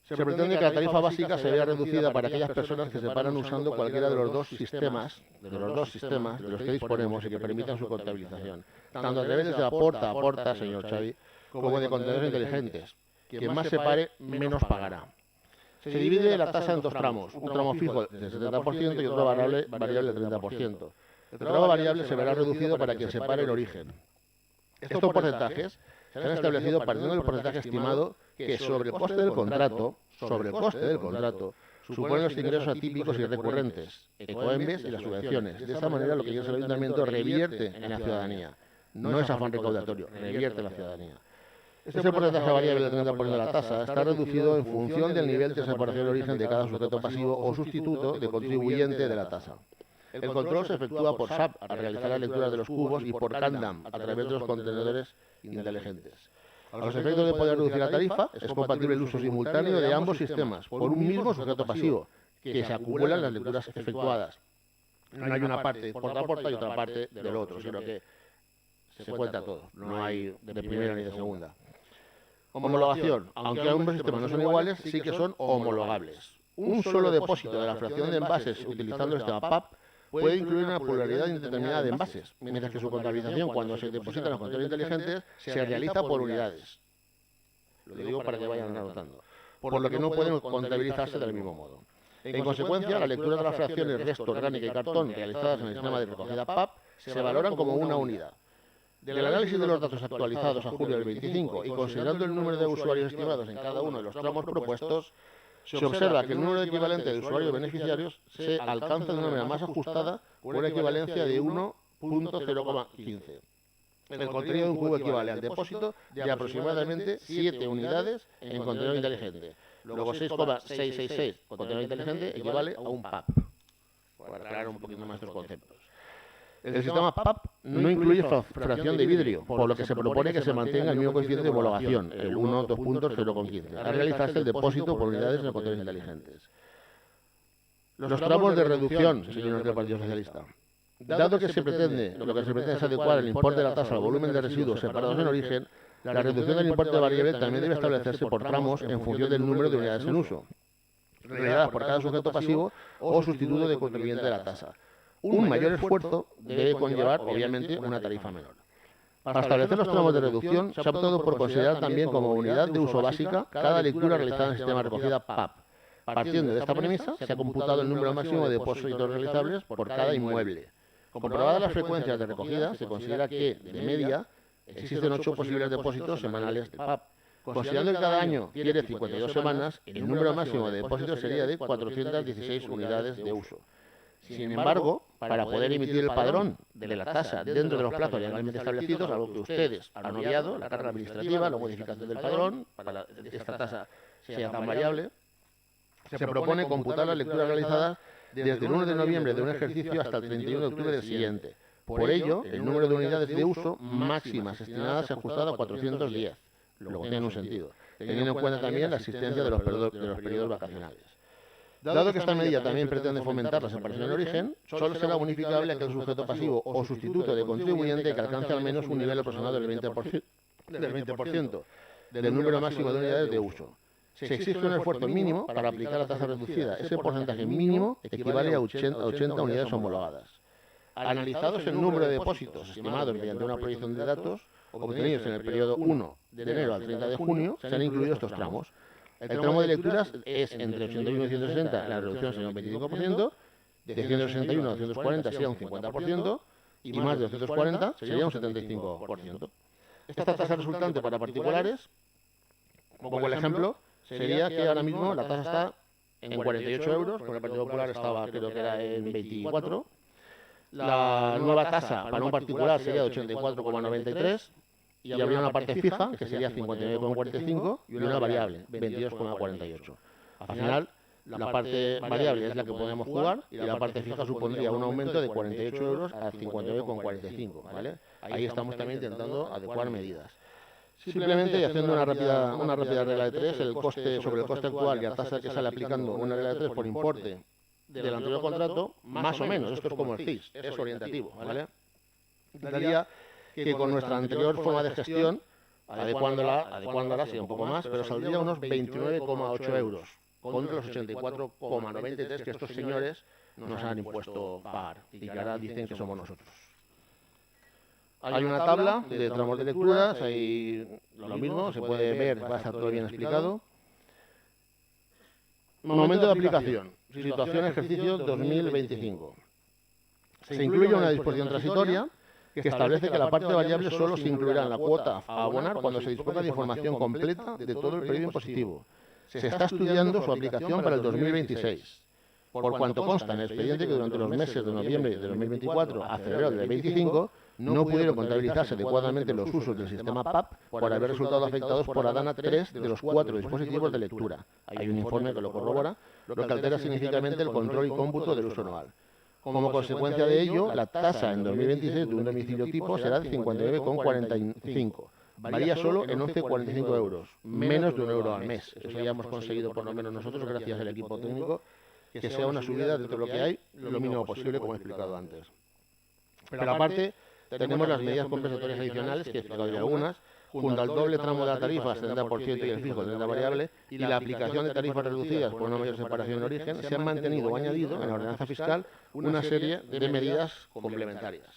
Se pretende que la tarifa básica se vea reducida para aquellas personas que se paran usando cualquiera de los dos sistemas de los que disponemos y que permitan su contabilización, tanto a través de la porta, señor Xavi, como de contenedores inteligentes. Quien más se pare, menos pagará. Se divide la tasa en dos tramos, un tramo fijo del 70% y otro variable del 30%. El tramo variable se verá reducido para quien se pare el origen. Estos porcentajes se han establecido partiendo del porcentaje estimado que sobre el coste del contrato, suponen los ingresos atípicos y recurrentes, ecoembes y las subvenciones. De esta manera lo que el ayuntamiento revierte en la ciudadanía. No es afán recaudatorio, revierte en la ciudadanía. Este porcentaje variable del 30% de la tasa está reducido en función del nivel de separación de origen de cada sujeto pasivo o sustituto de contribuyente de la tasa. El control se efectúa por SAP al realizar la lectura de los cubos y por CANDAM a través de los contenedores inteligentes. A los efectos de poder reducir la tarifa, es compatible el uso simultáneo de ambos sistemas por un mismo sujeto pasivo, que se acumulan las lecturas efectuadas. No hay una parte porta y otra parte del otro, sino que se cuenta todo, no hay de primera ni de segunda. Homologación. Aunque ambos sistemas no son iguales, sí que son homologables. Un solo depósito de la fracción de envases utilizando el sistema PAP puede incluir una pluralidad indeterminada de envases, mientras que su contabilización, cuando se depositan los contenedores inteligentes, se realiza por unidades. Lo digo para que vayan anotando. Por lo que no pueden contabilizarse del mismo modo. En consecuencia, la lectura de las fracciones resto, orgánica y cartón realizadas en el sistema de recogida PAP se valoran como una unidad. Del análisis de los datos actualizados a julio del 25 y considerando el número de usuarios estimados en cada uno de los tramos propuestos, se observa que el número equivalente de usuarios beneficiarios se alcanza de una manera más ajustada con una equivalencia de 1.0,15. El contenido de un cubo equivale al depósito de aproximadamente 7 unidades en contenedor inteligente. Luego 6,666 contenedor inteligente equivale a un PAP. Para aclarar un poquito más estos conceptos. El sistema PAP no incluye fracción de vidrio, por lo que se propone que se mantenga el mismo coeficiente de homologación, el 1,2.0,15, al realizarse el depósito por unidades en contenedores inteligentes. Los tramos de reducción, señores del Partido Socialista. Dado que lo que se pretende es adecuar el importe de la tasa al volumen de residuos separados en origen, la reducción del importe variable también debe establecerse por tramos en función del número de unidades en uso, realizadas por cada sujeto pasivo o sustituto de contribuyente de la tasa. Un mayor esfuerzo debe conllevar, obviamente, una tarifa menor. Para establecer los tramos de reducción, se ha optado por considerar también como unidad de uso básica cada lectura realizada en el sistema de recogida PAP. Partiendo de esta premisa, se ha computado el número máximo de depósitos realizables por cada inmueble. Comprobadas las frecuencias de recogida, se considera que, de media, existen 8 posibles depósitos semanales de PAP. Considerando que cada año tiene 52 semanas, el número máximo de depósitos sería de 416 unidades de uso. Sin embargo, para poder emitir el padrón de la tasa dentro de los plazos legalmente establecidos, algo que ustedes han obviado, la carga administrativa, la modificación del padrón, para que esta tasa sea tan variable, se propone computar las lecturas realizadas desde el 1 de noviembre de un ejercicio hasta el 31 de octubre del siguiente. Por ello, el número de unidades de uso máximas estimadas se ha ajustado a 410, lo que tiene un sentido, teniendo en cuenta también la existencia de los periodos vacacionales. Dado que esta medida también pretende fomentar la separación de origen, solo será bonificable aquel sujeto pasivo o sustituto de contribuyente que alcance al menos un nivel aproximado del 20% del número máximo de unidades de uso. Se exige un esfuerzo mínimo para aplicar la tasa reducida. Ese porcentaje mínimo equivale a 80 unidades homologadas. Analizados el número de depósitos estimados mediante una proyección de datos obtenidos en el periodo 1 de enero al 30 de junio, se han incluido estos tramos. El tramo de lecturas es entre 81 y 160, la reducción sería un 25%, de 161 a 240 sería un 50%, y más de 240 sería un 75%. Esta tasa resultante para particulares, como el ejemplo, sería que ahora mismo la tasa está en 48 euros, con el Partido Popular estaba, creo que era en 24. la nueva tasa para un particular sería de 84,93 y habría una parte fija, que sería 59,45, y una variable, 22,48. Al final, la parte variable es la que podemos jugar y la parte fija supondría un aumento de 48 euros a 59,45, ¿vale? Ahí estamos también intentando adecuar medidas. Simplemente, y haciendo una rápida regla de tres, sobre el coste actual y la tasa que sale aplicando una regla de tres por importe del anterior contrato, más o menos, esto es como el CIS, es orientativo, ¿vale? Daría que con nuestra anterior forma de gestión, adecuándola sería un poco más, pero saldría unos 29,8 euros contra los 84,93 que estos señores nos han impuesto pagar y que ahora dicen que somos nosotros. Hay una tabla de tramos de lecturas, ahí lo mismo, se puede ver, va a estar todo bien explicado. Momento de aplicación, situación ejercicio 2025. Se incluye una disposición transitoria que establece que la parte variable solo se incluirá en la cuota a abonar cuando se disponga de información completa de todo el periodo impositivo. Se está estudiando su aplicación para el 2026. Por cuanto consta en el expediente que durante los meses de noviembre de 2024 a febrero del 2025 no pudieron contabilizarse adecuadamente los usos del sistema PAP por haber resultado afectados por ADANA 3 de los 4 dispositivos de lectura. Hay un informe que lo corrobora, lo que altera significativamente el control y cómputo del uso anual. Como consecuencia de ello, la tasa en 2026 de un domicilio tipo será de 59,45. Varía solo en 11,45 euros, menos de €1 al mes. Eso ya hemos conseguido, por lo menos nosotros, gracias al equipo técnico, que sea una subida de todo lo que hay, lo mínimo posible, como he explicado antes. Pero aparte, tenemos las medidas compensatorias adicionales, que he explicado ya algunas, junto al doble tramo de la tarifa, 70% y el fijo, 30 variable, y la aplicación de tarifas reducidas por una mayor separación de origen, se han mantenido o añadido en la ordenanza fiscal una serie de medidas complementarias.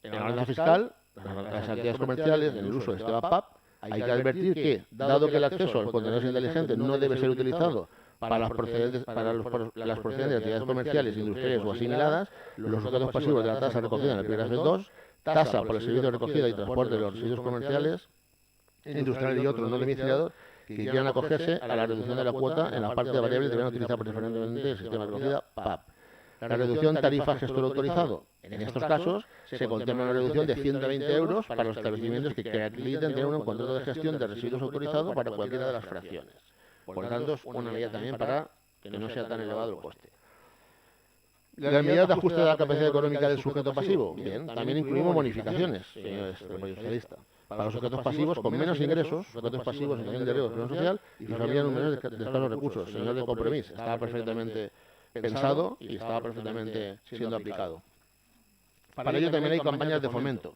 En la ordenanza fiscal, las actividades comerciales, en el uso de este PAP, hay que advertir que, dado que el acceso al contenedor inteligente no debe ser utilizado para las procedentes de actividades comerciales, industriales o asimiladas, los sujetos pasivos de la tasa recogida en el epígrafe 2, tasa por el servicio de recogida y transporte de los residuos comerciales, industriales y otros no domiciliados, que quieran acogerse a la reducción de la cuota en la parte variable deberán utilizar preferentemente el sistema de recogida PAP. La reducción tarifa gestor autorizado. En estos casos, se contempla una reducción de 120 euros para los establecimientos que acrediten tener un contrato de gestión de residuos autorizado para cualquiera de las fracciones. Por lo tanto, es una medida también para que no sea tan elevado el coste. Las medidas de ajuste de la capacidad económica del sujeto pasivo. Bien, también incluimos bonificaciones, señores del Partido Socialista. Para los sujetos pasivos con menos ingresos, sujetos pasivos en situación de riesgo de exclusión social y familias numerosas de escasos recursos. Señor de Compromís, estaba perfectamente pensado y estaba perfectamente siendo aplicado. Para ello también hay campañas de fomento.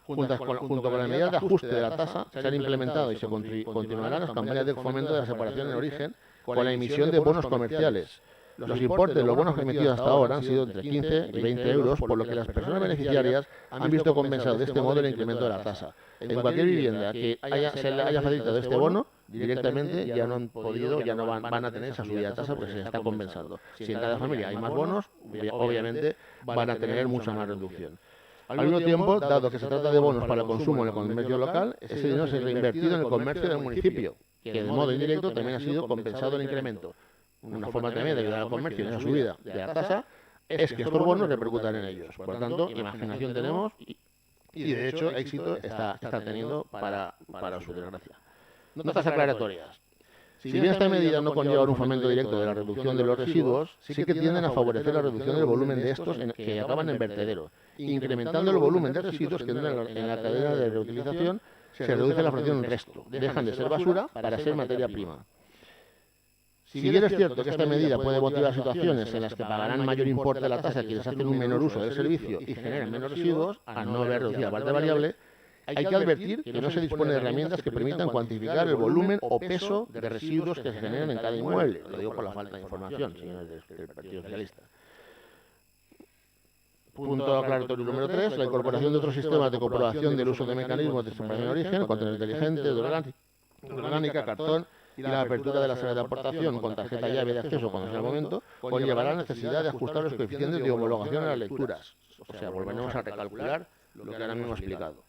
Junto con las medidas de ajuste de la tasa, se han implementado y se continuarán las campañas de fomento de la separación en origen con la emisión de bonos comerciales. Los importes de los bonos emitidos hasta ahora han sido entre 15 y 20 euros, por lo que las personas beneficiarias han visto compensado de este modo el incremento de la tasa. En cualquier vivienda que se le haya facilitado este bono, directamente ya no han podido, ya no van a tener esa subida de tasa porque se está compensando. Si en cada familia hay más bonos, obviamente van a tener mucha más reducción. Al mismo tiempo, dado que se trata de bonos para el consumo en el comercio local, ese dinero se ha reinvertido en el comercio del municipio, que de modo indirecto también ha sido compensado el incremento. Una forma también de ayudar al comercio en esa subida de la tasa es que estos bonos repercutan en ellos. Por tanto, imaginación tenemos y de hecho éxito está teniendo para su desgracia. Notas aclaratorias. Si bien esta medida no conlleva un fomento directo de la reducción de los residuos, sí que tienden a favorecer la reducción del volumen de estos que acaban en vertedero. Incrementando el volumen de residuos que entran en la cadena de reutilización, se reduce la fracción resto. Dejan de ser basura para ser materia prima. Si bien es cierto que esta medida puede motivar situaciones en las que pagarán mayor importe de la tasa quienes hacen un menor uso del servicio y generan menos residuos, al no haber reducido la parte variable, hay que advertir que no se dispone de herramientas que permitan cuantificar el volumen o peso de residuos que se generan en cada inmueble. Lo digo por la falta de información, señores del Partido Socialista. Punto aclaratorio número 3. La incorporación de otros sistemas de comprobación del uso de mecanismos de separación de origen, contenedor inteligente, de orgánica, cartón, y la apertura de la sala de aportación con tarjeta llave de acceso cuando sea el momento, conllevará la necesidad de ajustar los coeficientes de homologación a las lecturas. O sea, volveremos a recalcular lo que ahora mismo he explicado.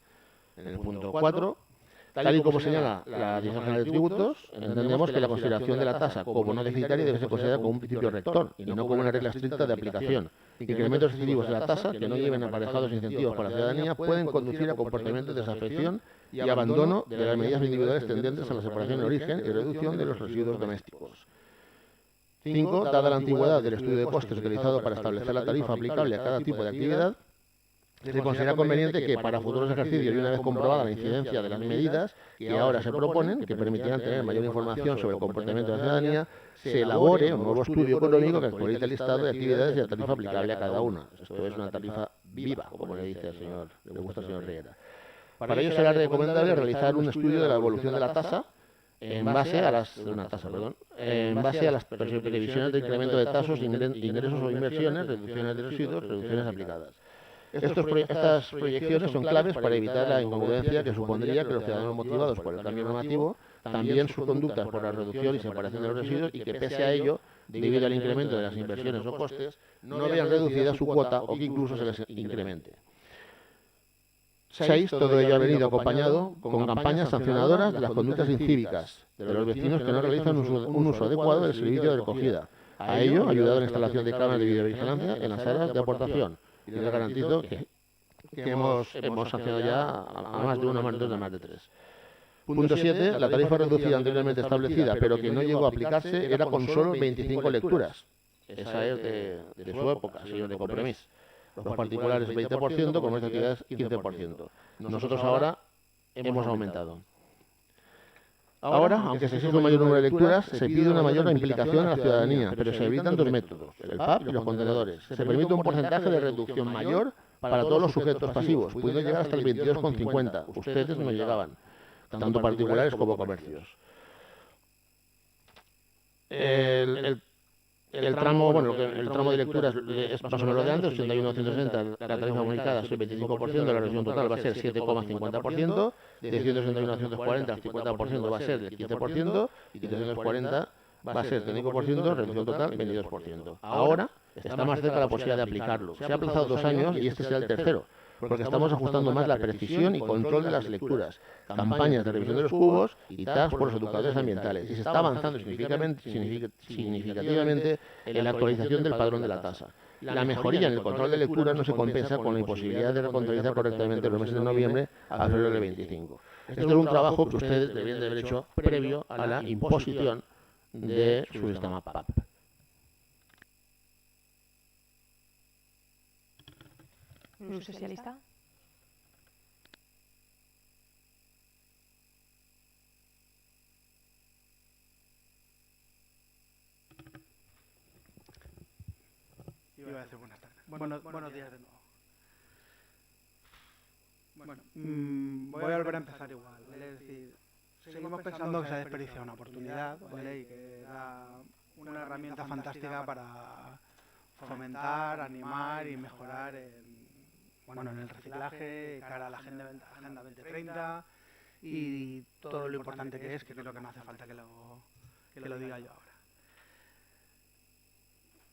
En el punto 4, Tal y como señala la Dirección General de Tributos, entendemos que la consideración de la tasa como no deficitaria debe ser considerada como un principio rector y no como una regla estricta de aplicación. Incrementos excesivos de la tasa que no lleven aparejados incentivos para la ciudadanía pueden conducir a comportamientos de desafección y abandono de las medidas individuales tendentes a la separación de origen y reducción de los residuos domésticos. 5. Dada la antigüedad del estudio de costes utilizado para establecer la tarifa aplicable a cada tipo de actividad, se considera conveniente que para futuros ejercicios y una vez comprobada la incidencia de las medidas que ahora se proponen, que permitirán tener mayor información sobre el comportamiento de la ciudadanía, se elabore un nuevo estudio económico que actualice el listado de actividades y la tarifa aplicable a cada una. Esto es una tarifa viva, como le dice el señor, le gusta al señor Riera. Para ello será recomendable realizar un estudio de la evolución de la tasa en base a las previsiones de incremento de tasas, ingresos o inversiones, reducciones de residuos, reducciones aplicadas. Estas proyecciones son claves para evitar la incongruencia que supondría que los ciudadanos motivados por el cambio normativo también sus conductas por la reducción y separación de los residuos y que pese a ello, debido al incremento de las inversiones o costes, no vean reducida su cuota o que incluso se les incremente. 6. Todo ello ha venido acompañado con campañas sancionadoras de las conductas incívicas de los vecinos que no realizan un uso adecuado del servicio de recogida. A ello ha ayudado la instalación de cámaras de videovigilancia en las áreas de aportación. Y les garantizo que hemos sancionado ya a más de uno, a más de dos, a más de tres. Punto 7. La tarifa reducida anteriormente establecida, pero que no llegó a aplicarse, era con solo 25 lecturas. Esa es de su época, señor de Compromís. Los particulares 20%, con nuestras actividades 15%. Nosotros ahora hemos aumentado. Ahora, aunque se exige un mayor número de lecturas, se pide una mayor implicación a la ciudadanía, pero se evitan dos métodos, el PAP y los contenedores. Se permite un porcentaje de reducción mayor para todos los sujetos pasivos, pudiendo llegar hasta el 22,50. Ustedes no llegaban, tanto particulares como comercios. El tramo de lecturas es más o menos lo de antes, 81,160, la tarifa comunicada es el 25%, la reducción total va a ser 7,50%, de 161,140 al 50% va a ser del 15%, y de 340 va a ser del 5%, reducción total 22%. Ahora está más cerca la posibilidad de aplicarlo. Se ha aplazado 2 años y este será el tercero, porque estamos ajustando más la precisión y control de las lecturas, campañas de revisión de los cubos y tags por los educadores ambientales. Y se está avanzando significativamente en la actualización del padrón de la tasa. La mejoría en el control de lectura no se compensa con la imposibilidad de recontabilizar correctamente los meses de noviembre a febrero del 25. Este es un trabajo que ustedes deberían de haber hecho previo a la imposición de su sistema PAP. ¿Grupo Socialista? Iba a decir buenas tardes. Buenos días de nuevo. Bueno, voy a volver a empezar igual, ¿vale? Es decir, seguimos pensando que se ha desperdiciado una oportunidad, ¿vale? Y que era una herramienta fantástica para fomentar, animar y mejorar en el reciclaje, cara a la Agenda 2030 y todo lo importante que es, que creo que no hace falta que lo diga yo ahora.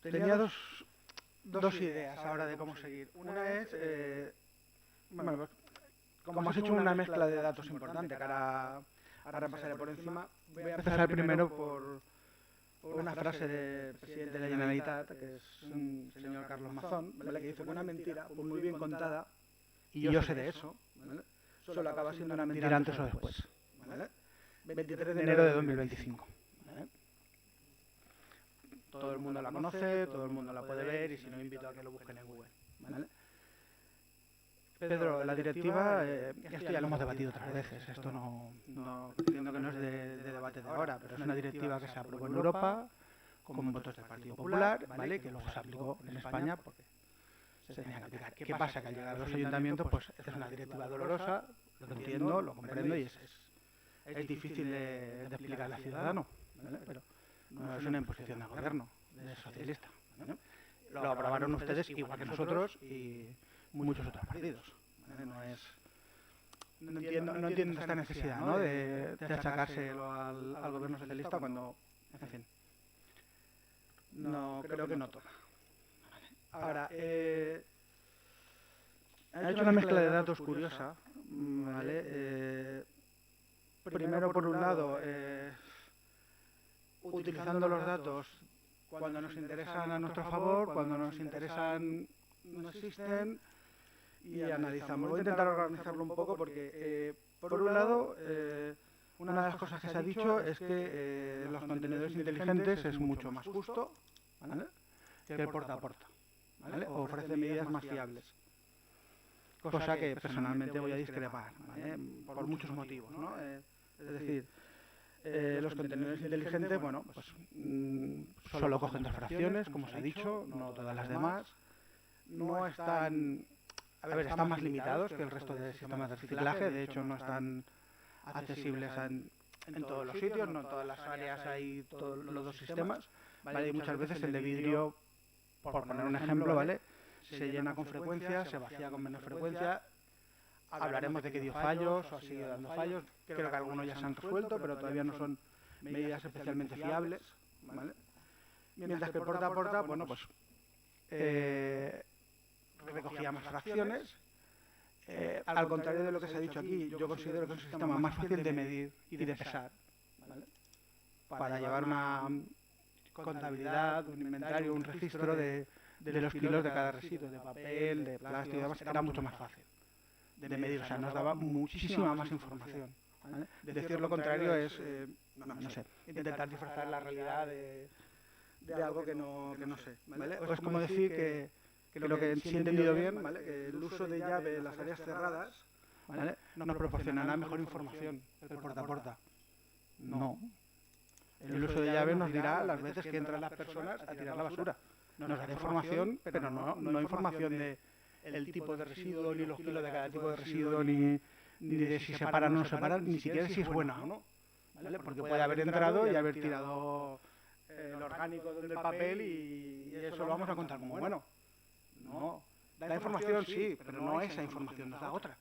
Tenía dos ideas ahora de cómo seguir. Una es, como has hecho una mezcla de datos importante, que ahora pasaré por encima, voy a empezar primero por una frase del presidente de la Generalitat, que es un señor Carlos Mazón, ¿vale? Que dice que una mentira, pues muy bien contada, y yo sé de eso, ¿vale? Solo acaba siendo una mentira antes o después, ¿vale? 23 de enero de 2025. ¿Vale? Todo el mundo la conoce, todo el mundo la puede ver, y si no, invito a que lo busquen en Google, ¿vale? Pedro, la directiva, esto ya lo hemos debatido otras veces, esto no entiendo que no es de debate de ahora, pero es una directiva que se aprobó en Europa con votos del Partido Popular, ¿vale? Que luego se aplicó en España porque se tenía que aplicar. ¿Qué pasa? Que al llegar a los ayuntamientos, pues es una directiva dolorosa, lo entiendo, lo comprendo y es difícil de explicar al ciudadano, ¿vale? Pero no es una imposición del gobierno, es socialista, ¿vale? Lo aprobaron ustedes igual que nosotros y muchos otros partidos, ¿vale? No entiendo esta necesidad, ¿no? de achacárselo al gobierno socialista cuando, en fin, no creo que no toca. Ahora, ha hecho una mezcla de datos curiosa, ¿vale? primero, por un lado, utilizando los datos cuando nos interesan a nuestro favor, cuando nos interesan no existen, y analizamos. Voy a intentar organizarlo un poco porque, por un lado, una de las cosas que se ha dicho es que los contenedores inteligentes es mucho más justo, ¿vale?, que el porta a porta, ¿vale?, o ofrece medidas más fiables. Cosa que personalmente voy a discrepar, ¿vale?, por muchos motivos, ¿no? Es decir, los contenedores inteligentes, bueno, pues solo cogen 2 fracciones, como se ha dicho, no todas las demás. No están, a ver, están más limitados que el resto de sistemas de reciclaje, de hecho no están accesibles en todos los sitios, no en todas las áreas hay todos los 2 sistemas, ¿vale? Y muchas veces el de vidrio, por poner un ejemplo, ¿vale?, se llena con frecuencia, se vacía con menos frecuencia. Hablaremos de que dio fallos o ha seguido dando fallos. Creo que algunos ya se han resuelto, pero todavía no son medidas especialmente fiables, ¿vale? Mientras que el porta a porta, bueno, pues recogía más fracciones. Al contrario de lo que se ha dicho aquí, yo considero que es un sistema más fácil de medir y de pesar, ¿vale?, para llevar una contabilidad, un inventario, un registro de los kilos de cada residuo, de papel, de plástico y demás, era mucho más fácil de medir, o sea, nos daba muchísima más información, ¿vale? Decir lo contrario es, no sé, intentar disfrazar la realidad de algo que no sé, ¿vale? O es como decir que lo que sí he entendido bien, ¿vale?, que el uso de llave en las áreas cerradas, ¿vale?, nos proporcionará mejor información el porta a porta. No. El uso de llave nos dirá las veces que entran las personas a tirar la basura. Nos dará información, pero no información de el tipo de residuo, ni los kilos de cada tipo de residuo, ni de si separan o no separan, ni siquiera de si es buena o no, ¿vale? Porque puede haber entrado y haber tirado el orgánico del papel y eso lo vamos a contar como bueno. No, da información sí, pero no esa información, nos da otra,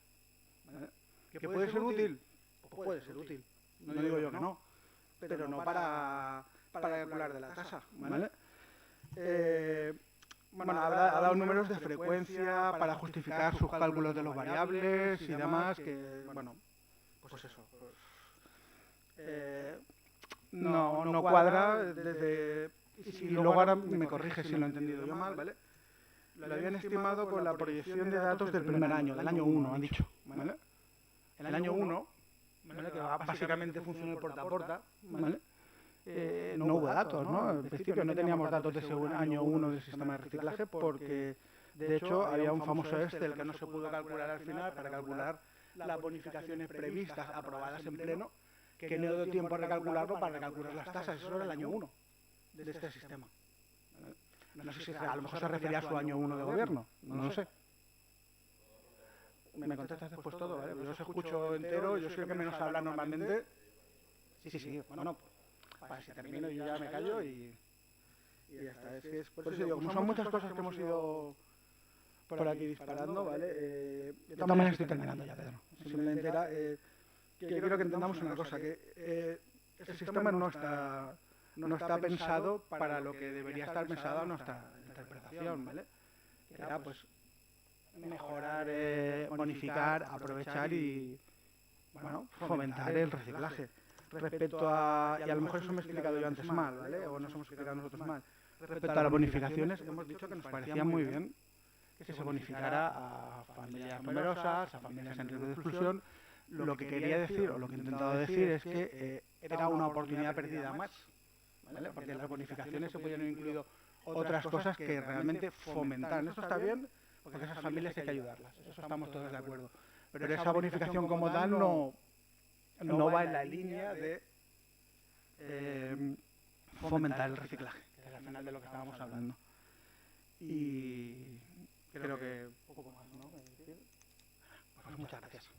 ¿vale? ¿Que puede ser útil? Pues puede ser útil, no digo yo que no, pero no para calcular de la tasa, ¿vale? Bueno, ha dado números de frecuencia para justificar sus cálculos de los variables y demás, que, bueno, pues eso, no cuadra desde... Y luego ahora me corrige si lo he entendido yo mal, ¿vale? Lo habían estimado con la proyección de datos del primer año, del año 1, han dicho, ¿vale? El año 1, ¿vale?, que básicamente funciona el porta a porta, ¿vale?, no hubo datos, ¿no? Al principio no teníamos datos de ese año 1 del sistema de reciclaje porque, de hecho, había un famoso Excel que no se pudo calcular al final para calcular las bonificaciones previstas, aprobadas en pleno, que no dio tiempo a recalcularlo para recalcular las tasas. Eso era el año 1 de este sistema. No sé si a lo mejor se refería a su año 1 de gobierno, no lo sé. Me contestas después todo, ¿vale? Yo os escucho entero, yo soy el que menos habla normalmente. Sí, bueno, para si termino yo ya me callo y ya está. Es que por eso digo, como son muchas cosas que hemos ido por aquí disparando, ¿vale? De todas maneras estoy terminando ya, Pedro. Simplemente era que quiero que entendamos una cosa, que el sistema no está pensado para lo que debería estar pensado a nuestra interpretación, ¿vale? Que era, pues, mejorar, bonificar, aprovechar y, bueno, fomentar el reciclaje. Respecto a, y a lo mejor eso me he explicado yo antes mal, ¿vale?, o nos hemos explicado nosotros mal. Respecto a las bonificaciones, hemos dicho que nos parecía muy bien que se bonificara a familias numerosas, a familias en riesgo de exclusión. Lo que quería decir, o lo que he intentado decir, es que era una oportunidad perdida más, ¿vale?, porque en las bonificaciones se podían haber incluido otras cosas que realmente fomentaran. Eso está bien, porque esas familias hay que ayudarlas, eso estamos todos de acuerdo. Pero esa bonificación como tal no va en la línea de fomentar el reciclaje, que es al final de lo que estábamos hablando. Y creo que un poco más, ¿no? Pues muchas gracias.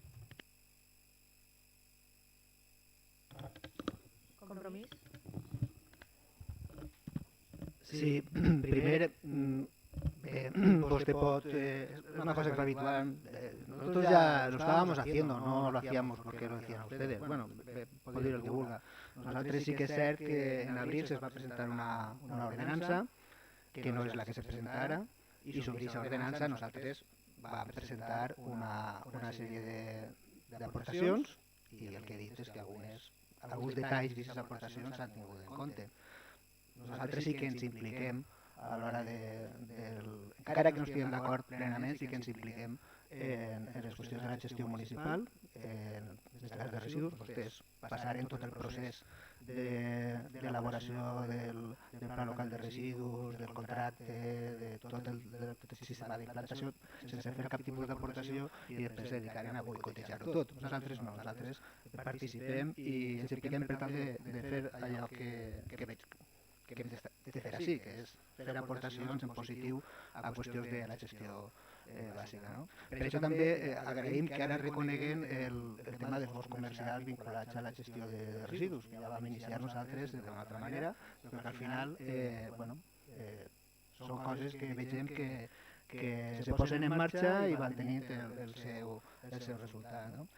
Compromís? Sí, primer, vostè pot, es una cosa que es habitual, nosotros ya lo estábamos haciendo, no lo hacíamos porque lo decían ustedes, bueno, pot dir el que vulga. Nosaltres sí que és cert que en abril se va presentar una ordenança, que no és la que se presenta ara, i sobre aquesta ordenança nosaltres va presentar una sèrie d'aportacions, i el que he dit és que algunes alguns detalls d'aquestes aportacions s'han tingut en compte. Nosaltres sí que ens impliquem a l'hora encara que no estiguem d'acord plenament, sí que ens impliquem en les qüestions de la gestió municipal, en les cas de residus. Vostès passaren tot el procés d'elaboració del pla local de residus, del contracte, de tot el sistema d'implantació, sense fer cap tipus d'aportació, i després es dedicaren a boicotejar-ho tot. Nosaltres no, nosaltres participem i ens impliquem per tal de fer allò que veig que hem de fer així, que és fer aportacions en positiu a qüestions de la gestió bàsica. No? Per això també agraïm que ara reconeguen el tema dels boscs comercials vinculats a la gestió de residus, que ja vam iniciar nosaltres d'una altra manera, però que al final són coses que vegem que se posen en marxa i van tenint el seu resultat. No?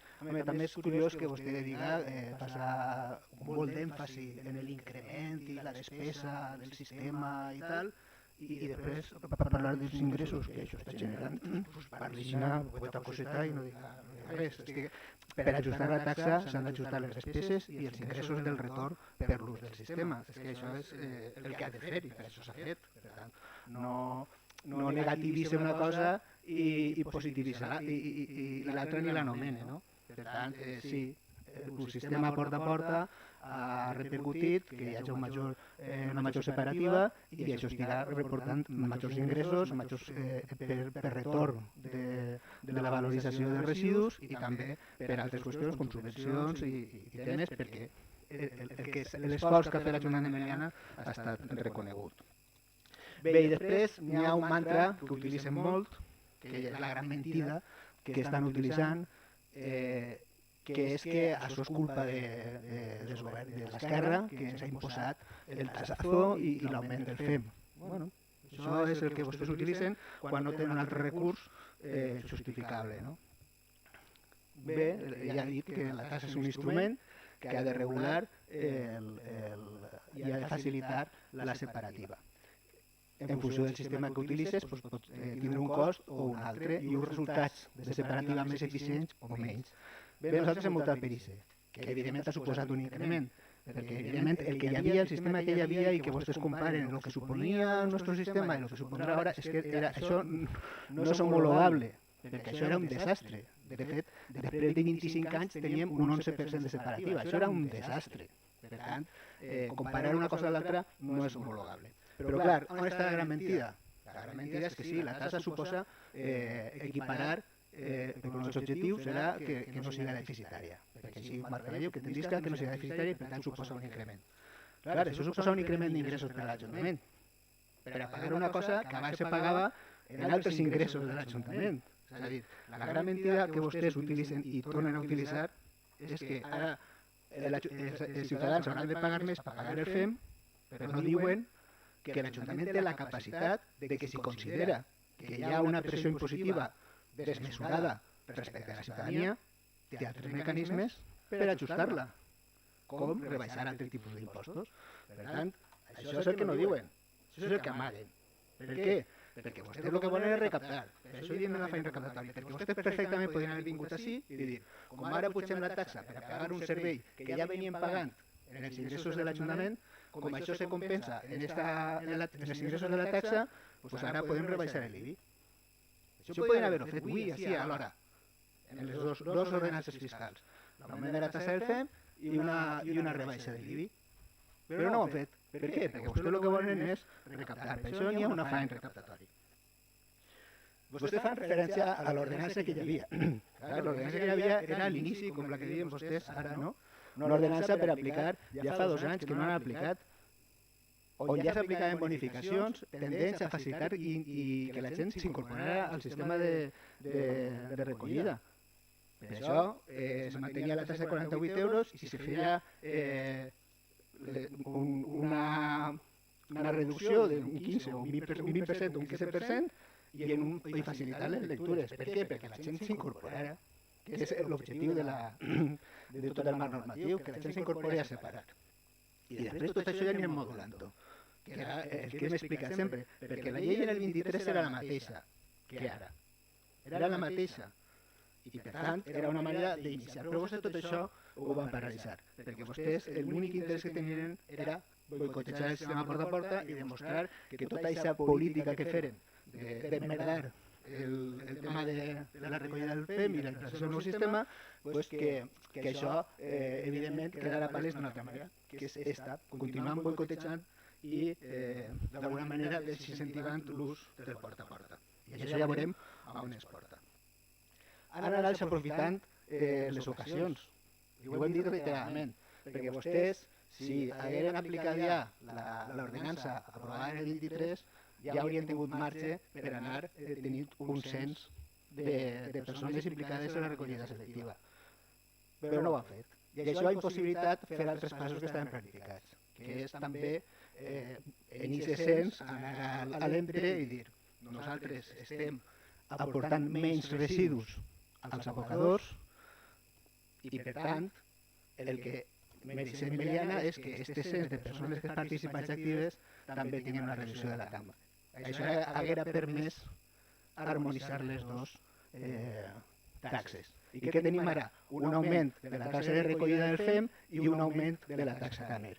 També és curiós que vostè diga passar molt d'èmfasi en l'increment i la despesa del sistema i tal, i després parlar dels ingressos que això està generant, parli una poqueta coseta i no diga res. És que per ajustar la taxa s'han d'ajustar les despeses i els ingressos del retorn per l'ús del sistema. És que això és el que ha de fer i per això s'ha fet. Per tant, no negativitza una cosa i positivitza i l'altra ni l'anomena, no? Per tant, sí, el sistema porta a porta ha repercutit que hi hagi una major separativa i això estigui reportant majors ingressos, majors per retorn de la valorització dels residus i també per altres qüestions com subvencions i temes, perquè l'esforç que ha fet l'Ajuntament de Meliana ha estat reconegut. Bé, i després n'hi ha un mantra que utilitzen molt, que és la gran mentida que estan utilitzant, que és que això és culpa del govern de l'esquerra, que ens ha imposat el tasazo i l'augment del FEM. Bueno, això és el que vostès utilitzen quan no tenen un altre recurs justificable. No? Bé, ja he dit que la tassa és un instrument que ha de regular i ha de facilitar la separativa. En funció del sistema que utilitzes, pot tindre un cost o un altre i uns resultats de separativa més eficients o menys. Bé, nosaltres hem votat per ICE, que evidentment ha suposat un increment, perquè evidentment el que hi havia, el sistema que hi havia i que vostès comparen el que suponia el nostre sistema i el que supondrà ara, és que això no és homologable, perquè això era un desastre. De fet, després de 25 anys teníem un 11% de separativa, això era un desastre. Per tant, comparar una cosa a l'altra no és homologable. Però clar, on està la gran mentida? La gran mentida és que sí, la tassa suposa equiparar, però els objectius serà que no sigui deficitària, perquè així marca la llei, que tindrisca que no sigui deficitària i per tant suposa un increment. Clar, això suposa un increment d'ingressos per a l'Ajuntament, per a pagar una cosa que abans se pagava en altres ingressos de l'Ajuntament. És a dir, la gran mentida que vostès utilitzen i tornen a utilitzar és que ara els ciutadans hauran de pagar més per pagar el FEM, però no diuen que l'Ajuntament té la capacitat de que si considera que hi ha una pressió impositiva desmesurada respecte a la ciutadania, té altres mecanismes per ajustar-la, com rebaixar altres tipus d'impostos. Per tant, això és el que no diuen, això és el que amaguen. Per què? Perquè vostès el que volen és recaptar. Per això diem la feina recaptatòria, perquè vostès perfectament podrien haver vingut així i dir, com ara pugem la taxa per a pagar un servei que ja venien pagant en els ingressos de l'Ajuntament, com això se compensa en els ingressos de la taxa, doncs ara podem rebaixar l'IBI. Això podien haver-ho fet avui, així, alhora, en les dues ordenances fiscals. L'augment de la taxa del FEM i una rebaixa de l'IBI. Però no ho han fet. Per què? Perquè vostès el que volen és recaptar. Per això n'hi ha una afany recaptatori. Vostès fan referència a l'ordenança que hi havia. L'ordenança que hi havia era a l'inici, com la que diuen vostès ara, no? Una ordenança per aplicar ja fa 2 anys que no han aplicat, on ja s'aplicaven bonificacions tendents a facilitar i que la gent s'incorporara al sistema de recollida. Per això es mantenia la taxa de 48 euros i se feia una reducció d'un 15 o un 20% o un 15% i facilitar les lectures. Per què? Perquè la gent s'incorporara, que és l'objectiu de tot el marc normatiu, que la gent s'incorpori a separar. I després tot això ja anirem modulant-ho, que era el que hem explicat sempre, perquè la llei en el 23 era la mateixa que ara. Era la mateixa. I per tant era una manera d'iniciar. Però vostès tot això ho van paralitzar, perquè vostès l'únic interès que tenien era boicotejar el sistema porta a porta i demostrar que tota aquesta política que feren d'emmerdar el tema de la recollida del FEM i la implantació del nou sistema, pues que això evidentment quedarà palès d'una altra manera, que és esta, continuant boicotejant i d'alguna manera desincentivant l'ús del porta a porta. I això ja veurem on es porta. Han anat aprofitant les ocasions, i ho hem dit reiteradament, perquè vostès, si hagueren aplicat ja l'ordenança aprovada el 23, ja haurien tingut marge per anar tenint un cens de persones implicades en la recollida selectiva. Però no ho han fet. I això ha impossibilitat fer altres passos que estaven planificats, que és també en aquest cens anar a l'entre i dir nosaltres estem aportant menys residus als abocadors i, per tant, el que mereixem Meliana és que aquest cens de persones que participants actives també tinguin una reducció de la cambra. Això haguera permès harmonitzar les dues taxes. I què tenim ara? Un augment de la taxa de recollida del FEM i un augment de la taxa Camer.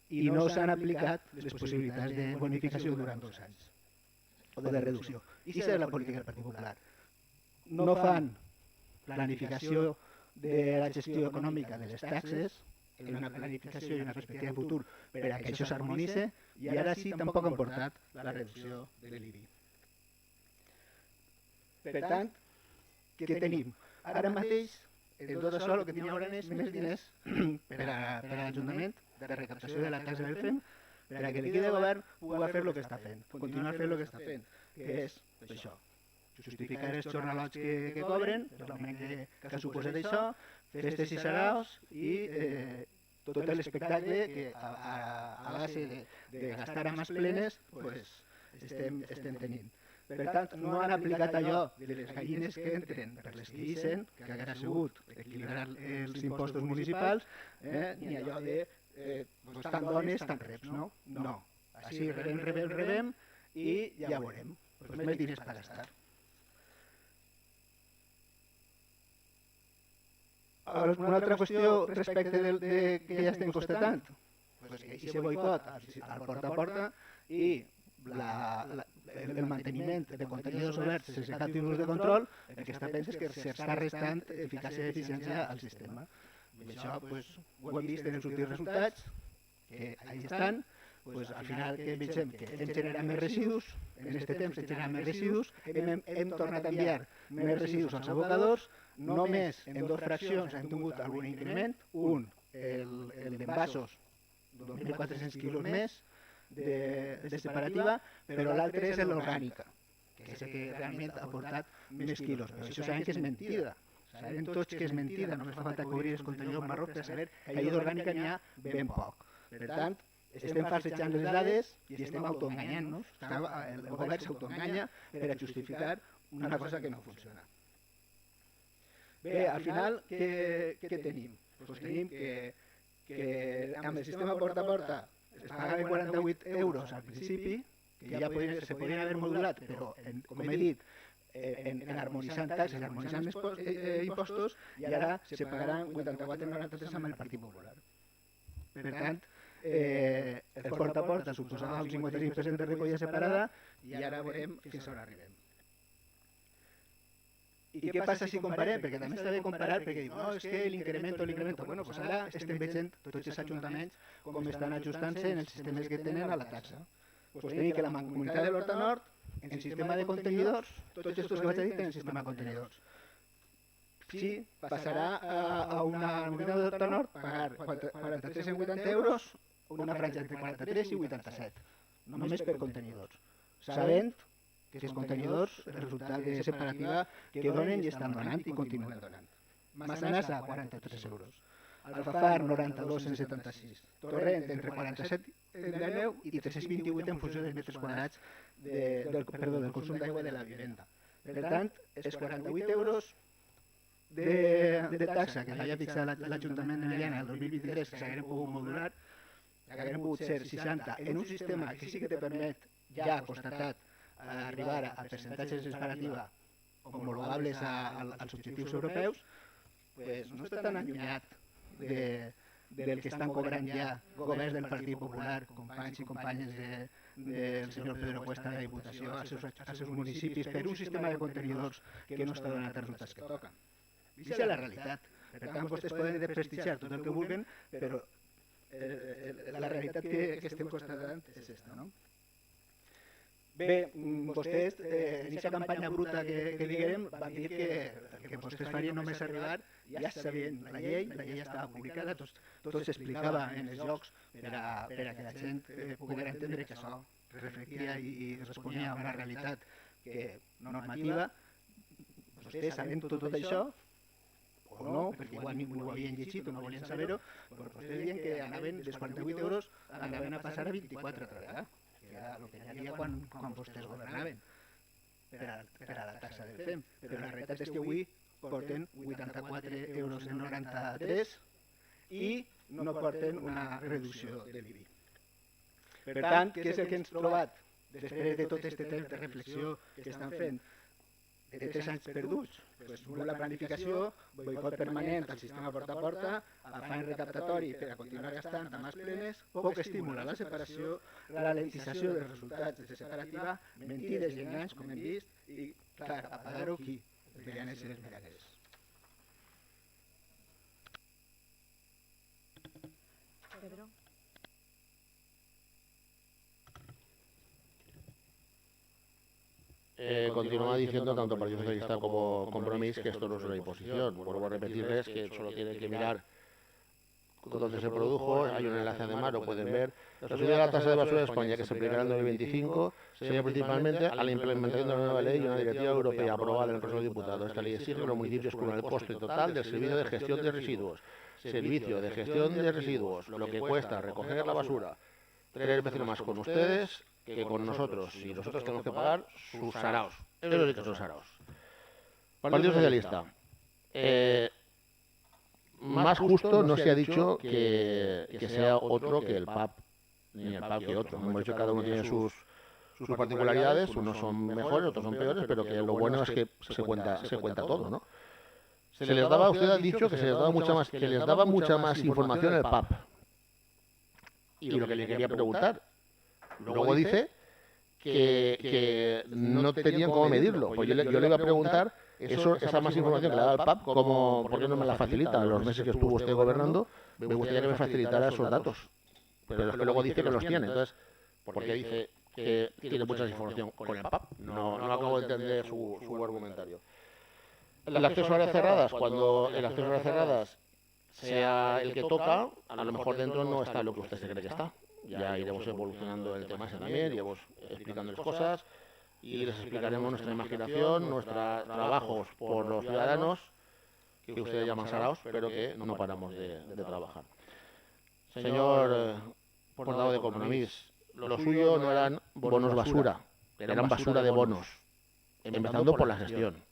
I no s'han aplicat les possibilitats de bonificació durant 2 anys, o de reducció. I aquesta és la política del Partit Popular. No fan planificació de la gestió econòmica de les taxes, en una planificació i una perspectiva de futur per a que això s'harmonitze, i ara sí tampoc han portat la reducció de l'IBI. Per tant, què tenim? Ara mateix, en tot això, el que tenim ara és més diners per a l'Ajuntament de recaptació de la taxa del FEM, per a que l'equip de govern pugui fer el que està fent, continuar fent el que està fent, que és això, justificar els jornalots que cobren, l'augment que ha suposat això, festes i saraos i tot l'espectacle que a base de gastar a mans plenes estem tenint. Per tant, no han aplicat allò de les gallines que entren per les que ixen, que haguera sigut equilibrar els impostos municipals, ni allò de tant dones, tant reps, no? No. Així rebem i ja veurem. Més diners per gastar. Una altra qüestió respecte que ja estem constatant, que aquest boicot al porta a porta i el manteniment de contenidors oberts sense cap tipus de control, el que està fent és que s'està restant eficàcia i eficiència al sistema. I això ho hem vist en els últims resultats, que ahí estan, al final que veiem que hem generat més residus, en aquest temps hem generat més residus, hem tornat a enviar més residus als abocadors, només en 2 fraccions hem tingut algun increment, un, el d'envasos, 2.400 quilos més de separativa, però l'altre és l'orgànica, que és el que realment ha portat més quilos. Però això sabem que és mentida, sabem tots que és mentida, només fa falta cobrir els contenidors marrons per saber que allà d'orgànica n'hi ha ben poc. Per tant, estem falsejant les dades i estem autoenganyant-nos, el govern s'autoenganya per a justificar una cosa que no funciona. Bé, al final, què tenim? Doncs tenim que amb el sistema porta a porta es pagaven 48 euros al principi, que ja se podien haver modulat, però, com he dit, en harmonitzant taxes, harmonitzant impostos, i ara se pagaran 84,93 amb el Partit Popular. Per tant, el porta a porta suposava un 55% de recollida separada i ara veurem fins on arribem. I què passa si comparem? Perquè també està bé comparar, perquè diu, no, és que l'incremento. Bueno, doncs ara estem veient tots els ajuntaments com estan ajustant-se en els sistemes que tenen a la taxa. Doncs tenim que la Mancomunitat de l'Horta Nord, en el sistema de contenidors, tots aquests que vaig a dir tenen sistema de contenidors. Sí, passarà a una Mancomunitat de l'Horta Nord pagar 43,80 euros, una franja entre 43 i 87, només per contenidors, sabent que els contenidors, el resultat de separativa que donen i estan donant i continuen donant. Massanassa, 43 euros. Alfafar, 92,76. Torrent, entre 47 en 10 i 328 en funció dels metres quadrats del consum d'aigua de la vivenda. Per tant, els 48 euros de taxa que havia fixat l'Ajuntament de Meliana el 2023, que s'hagueren pogut modular, que hagueren pogut ser 60, en un sistema que sí que te permet, ja constatat, arribar a percentatges de separativa homologables als objectius europeus, no està tan allunyat del que estan cobrant ja governs del Partit Popular, companys i companyes del senyor Pedro Cuesta de la Diputació als seus municipis per un sistema de contenidors que no està donant els resultats que toquen. Aquesta és la realitat. Per tant, vostès poden desprestigiar tot el que vulguin, però la realitat que estem constatant és aquesta, no? Bé, vostès, en aquesta campanya bruta que diguem, van dir que el que vostès farien només arribar, ja sabien la llei estava publicada, tot s'explicava en els llocs per a que la gent pogués entendre que això reflectia i responia a una realitat normativa. Vostès sabent tot això, o no, perquè igual ningú ho havien llegit o no volien saber-ho, però vostès deien que anaven dels 48 euros anaven a passar a 24 altra vegada, que era el que hi havia quan vostès governaven per a la taxa del FEM. Però la realitat és que avui porten 84 euros en 93 i no porten una reducció de l'IBI. Per tant, què és el que ens hem trobat després de tot aquest temps de reflexió que estan fent? De 3 anys perduts, nul·la planificació, boicot permanent al sistema porta a porta, afany recaptatori per a continuar gastant a mans plenes, poc estímul a la separació, ralentització dels resultats de separativa, mentides i enganys, com hem vist, i, clar, a pagar-ho qui? Els medianers i les medianeres. Pedro. Continúa diciendo tanto el Partido Socialista como Compromís que esto no es una imposición. Vuelvo a repetirles que solo tienen que mirar donde se produjo, hay un enlace además, lo pueden ver. La subida de la tasa de basura de España, que se aplicará en 2025, se debe principalmente a la implementación de una nueva ley y una directiva europea aprobada en el Consejo de Diputados. Esta ley exige que los municipios cubran el coste total del servicio de gestión de residuos. Servicio de gestión de residuos, lo que cuesta recoger la basura 3 veces más con ustedes que con nosotros, y nosotros tenemos que pagar sus saraos. Eso sí que son saraos. Partido Socialista. Más justo no se ha dicho que sea otro que el PAP, ni el PAP que otro. Hemos dicho que cada uno tiene sus particularidades, unos son mejores, otros son peores, pero que lo bueno es que se cuenta todo, ¿no? Se les daba, usted ha dicho que se les daba mucha más información el PAP. Y lo que le quería preguntar, luego dice que no tenían cómo medirlo. Pues yo le iba a preguntar esa más información que le da el PAP, ¿por qué no me la facilita? En los meses que estuvo usted gobernando, me gustaría que me facilitara esos datos. Pero es que luego dice que los tiene. Entonces, ¿por qué dice que tiene mucha información con el PAP? No acabo de entender su argumentario. El acceso a áreas cerradas, cuando el acceso a áreas cerradas sea el que toca, a lo mejor dentro no está lo que usted se cree que está. Ya iremos evolucionando el tema ese también, iremos explicándoles cosas y les explicaremos nuestra imaginación, nuestros trabajos por los ciudadanos, que ustedes llaman saraos, pero que no paramos de trabajar. Señor portavoz de Compromís, lo suyo no eran bonos basura, eran basura de bonos, empezando por la gestión.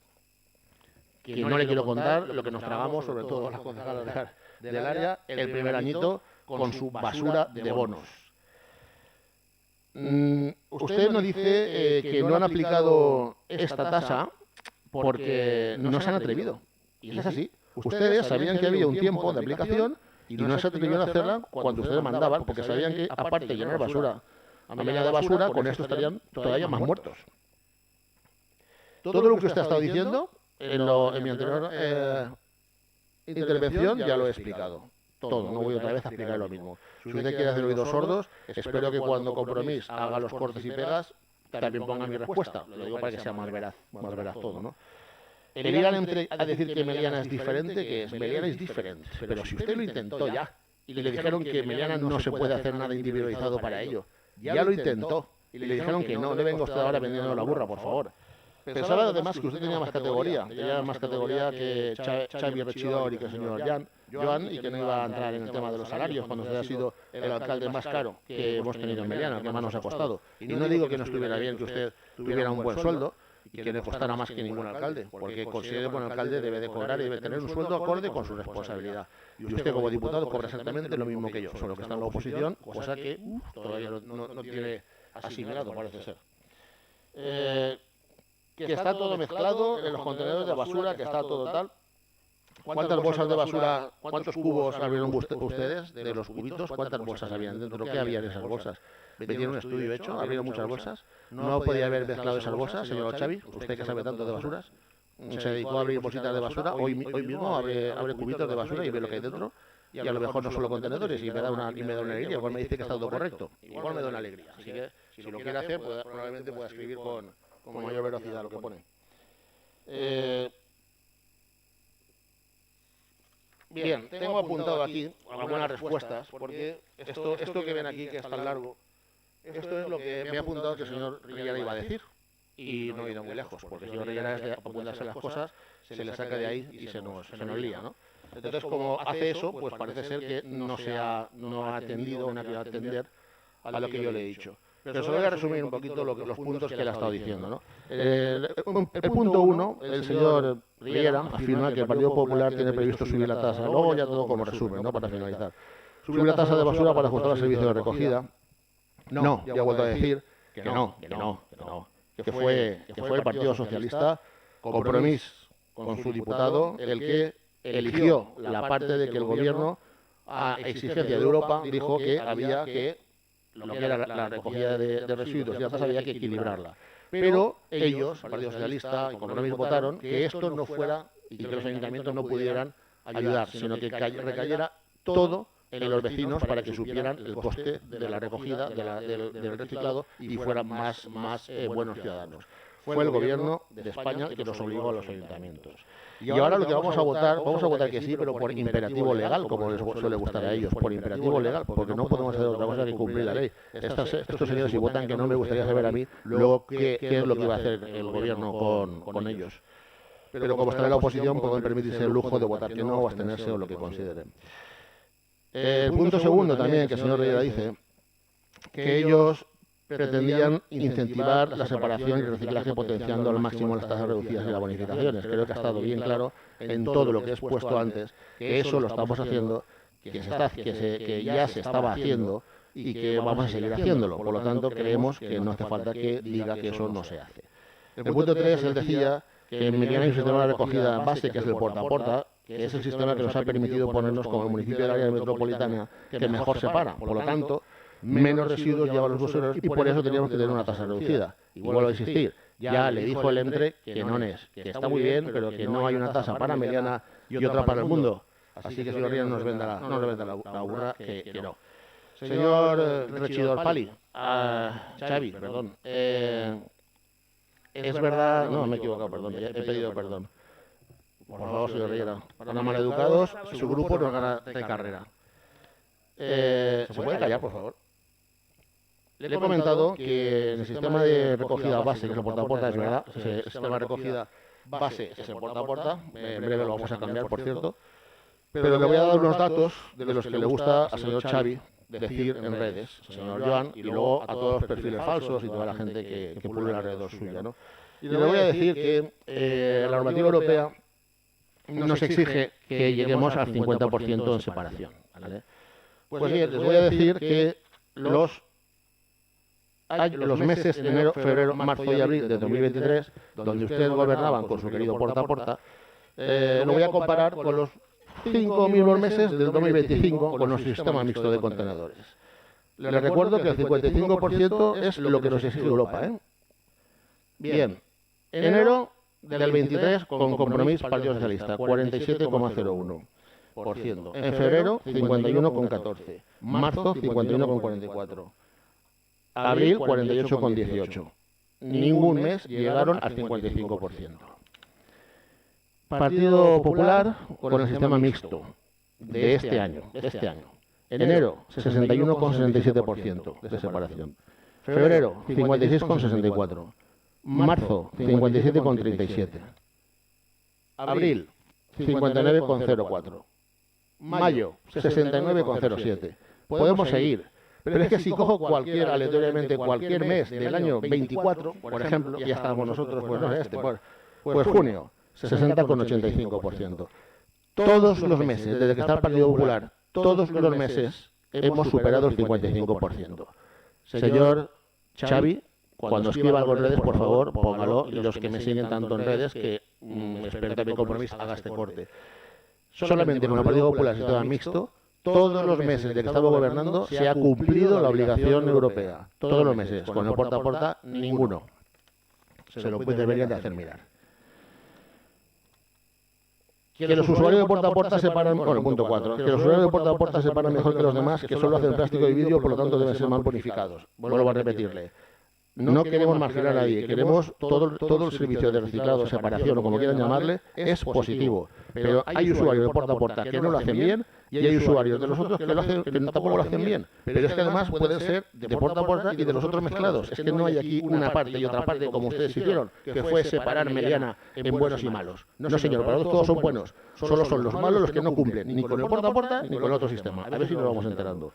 Que no le quiero contar lo que nos tragamos, sobre todo las concejalas del área, el primer añito con su basura de bonos. Usted nos dice que no han aplicado esta tasa porque no se han atrevido. Y es así. Ustedes sabían que había un tiempo de aplicación y no se atrevieron a hacerla cuando ustedes mandaban, porque sabían que, aparte de llenar basura a medida de basura, con esto estarían todavía más muertos. Todo lo que usted ha estado diciendo en mi anterior intervención ya lo he explicado. Todo, no voy otra vez a explicar lo mismo. Si usted quiere hacer oídos sordos, espero que cuando Compromís haga los cortes y pegas, también ponga mi respuesta. Lo digo para que sea más veraz todo, ¿no? El ir a decir que Meliana es diferente, que es Meliana es diferente. Pero si usted lo intentó ya, y le dijeron que Meliana no se puede hacer nada individualizado para ello, ya lo intentó, y le dijeron que no le venga usted ahora vendiendo la burra, por favor. Pensaba además que usted tenía más categoría que Xavi Rechidor y que el señor Joan, y que no iba a entrar en el tema de los salarios cuando usted ha sido el alcalde más caro que hemos tenido en Meliana, que más nos ha costado. Y no digo que no estuviera bien que usted tuviera un buen sueldo y que le costara más que ningún alcalde, porque considero que un alcalde debe de cobrar y debe tener un sueldo acorde con su responsabilidad. Y usted como diputado cobra exactamente lo mismo que yo, solo que está en la oposición, cosa que todavía no tiene asimilado, parece ser. Que está todo mezclado en los contenedores de basura, que está todo tal. ¿cuántas bolsas de basura, cuántos cubos abrieron ustedes de los cubitos? ¿Cuántas bolsas habían dentro? ¿Qué había en esas bolsas? ¿Tiene un estudio hecho? ¿Abrieron muchas bolsas? ¿No podía haber mezclado esas bolsas, señor Xavi? ¿Usted que sabe tanto de basuras? ¿Se dedicó a abrir bolsitas de basura? Hoy mismo abre cubitos de basura y ve lo que hay dentro. Y a lo mejor no solo contenedores, y me da una alegría. Igual me dice que está todo correcto. Igual me da una alegría. Así que si lo quiere hacer, probablemente pueda escribir con mayor velocidad lo que pone. Bien, tengo apuntado aquí algunas respuestas, porque esto que ven aquí, que es tan largo, esto es lo que me ha apuntado que el señor Riera iba a decir. Y no he ido muy lejos, porque el señor Riera es de apuntarse las cosas, se le saca de ahí y se nos lía, ¿no? Entonces, como hace eso, pues parece ser que no ha atendido, no ha querido atender a lo que yo le he dicho. Pero solo voy a resumir un poquito los puntos que él ha estado diciendo, ¿no? El punto 1, el señor Riera afirma que el Partido Popular tiene previsto subir la tasa. Luego ya todo como resumen, ¿no? Para finalizar. Subir la tasa de basura para ajustar al servicio de recogida. No, ya he vuelto a decir que no. Que fue el Partido Socialista, Compromís, con su diputado, el que eligió la parte de que el gobierno, a exigencia de Europa, dijo que había que, lo que era la recogida de residuos y la tasa había que equilibrarla. Pero ellos, el Partido Socialista y Compromís, votaron que esto no fuera y que los ayuntamientos no pudieran ayudar, sino que recayera todo en los vecinos para que supieran el coste de la recogida, del reciclado y fueran más buenos ciudadanos. Fue el gobierno de España el que nos obligó a los ayuntamientos. Y ahora lo que vamos a votar que sí, pero por imperativo legal, como les suele gustar a ellos, por imperativo legal, porque no podemos hacer otra cosa que cumplir la ley. Estos señores, si votan que no, me gustaría saber a mí luego qué es lo que iba a hacer el gobierno con ellos. Pero como están en la oposición, pueden permitirse el lujo de votar que no o abstenerse o lo que consideren. El punto segundo también, que el señor Riera dice, que ellos pretendían incentivar la separación y el reciclaje potenciando al máximo las tasas reducidas y las bonificaciones. Creo que ha estado bien claro en todo lo que he expuesto antes, que eso lo estamos haciendo, que ya se estaba haciendo y que vamos a seguir haciéndolo. Por lo tanto, creemos que no hace falta que diga que eso no se hace. El punto 3, él decía que en Meriana hay un sistema de recogida base, que es el porta a porta, que es el sistema que nos ha permitido ponernos como el municipio del área metropolitana que mejor se para. Por lo tanto, menos residuos llevan los usuarios y por eso teníamos que tener una tasa reducida. Y vuelvo a insistir, ya le dijo el ENTRE que no es, que está muy bien, pero que no hay una tasa para Meliana y otra para el mundo. Así que, señor Riera, no nos venda la burra, que no. Señor Regidor Pali, Xavi, perdón, es verdad, no, me he equivocado, perdón, he pedido perdón. Por favor, señor Riera, para maleducados, su grupo nos gana de carrera. ¿Se puede callar, por favor? Le he comentado que en el sistema de recogida base, que es el porta a porta, es verdad, el sistema de recogida base es el porta a porta, en breve lo vamos a cambiar, por cierto, pero le voy a dar unos datos de los que le gusta al señor Xavi decir en redes, señor Joan, y luego a todos los perfiles falsos y toda la gente que pulula alrededor suya, ¿no? Y le voy a decir que la normativa europea nos exige que lleguemos al 50% en separación, ¿vale? Pues bien, les voy a decir que los meses de enero, febrero, marzo y abril de 2023, donde ustedes gobernaban con su querido porta a porta, lo voy a comparar con los 5 mismos meses del 2025 con nuestro sistema mixto de contenedores. Les recuerdo que el 55% es lo que nos exige Europa, ¿eh? Bien, enero del 23 con Compromís Partido Socialista, 47,01%. En febrero, 51,14. Marzo, 51,44. Abril, 48,18. Ningún mes llegaron al 55%. Partido Popular con el sistema mixto de este año. Enero, 61,67% de separación. Febrero, 56,64. Marzo, 57,37. Abril, 59,04. Mayo, 69,07. Podemos seguir. Pero es que si cojo aleatoriamente cualquier mes del año 24, por ejemplo, ya estábamos nosotros, pues no es pues junio, 60,85%. Todos los meses, desde que está el Partido Popular, todos los meses hemos superado el 55%. Señor Xavi, cuando escriba algo en redes, por favor, póngalo, y los que me siguen tanto en redes, que espero que mi compromiso haga este corte. solamente con el Partido Popular, el sistema mixto, todos los meses de que estamos gobernando se ha cumplido la obligación europea. Todos los meses. Con el puerta a puerta, ninguno. Se lo deberían de hacer mirar. Que los usuarios de puerta a puerta se paran, bueno, punto 4, que los usuarios de puerta a puerta se paran mejor que los demás, que solo hacen plástico y vidrio, por lo tanto deben ser más bonificados. Vuelvo a repetirle. No queremos marginar a nadie, queremos todo el servicio de reciclado, separación o como quieran llamarle, es positivo. Pero hay usuarios de puerta a puerta que no lo hacen bien y hay usuarios de los otros que tampoco lo hacen bien. Pero es que además pueden ser de puerta a puerta y de los otros mezclados. Es que no hay aquí una parte y otra parte como ustedes hicieron, que fue separar Meliana en buenos y malos. No señor, para nosotros todos son buenos. Solo son los malos los que no cumplen, ni con el puerta a puerta ni con el otro sistema. A ver si nos vamos enterando.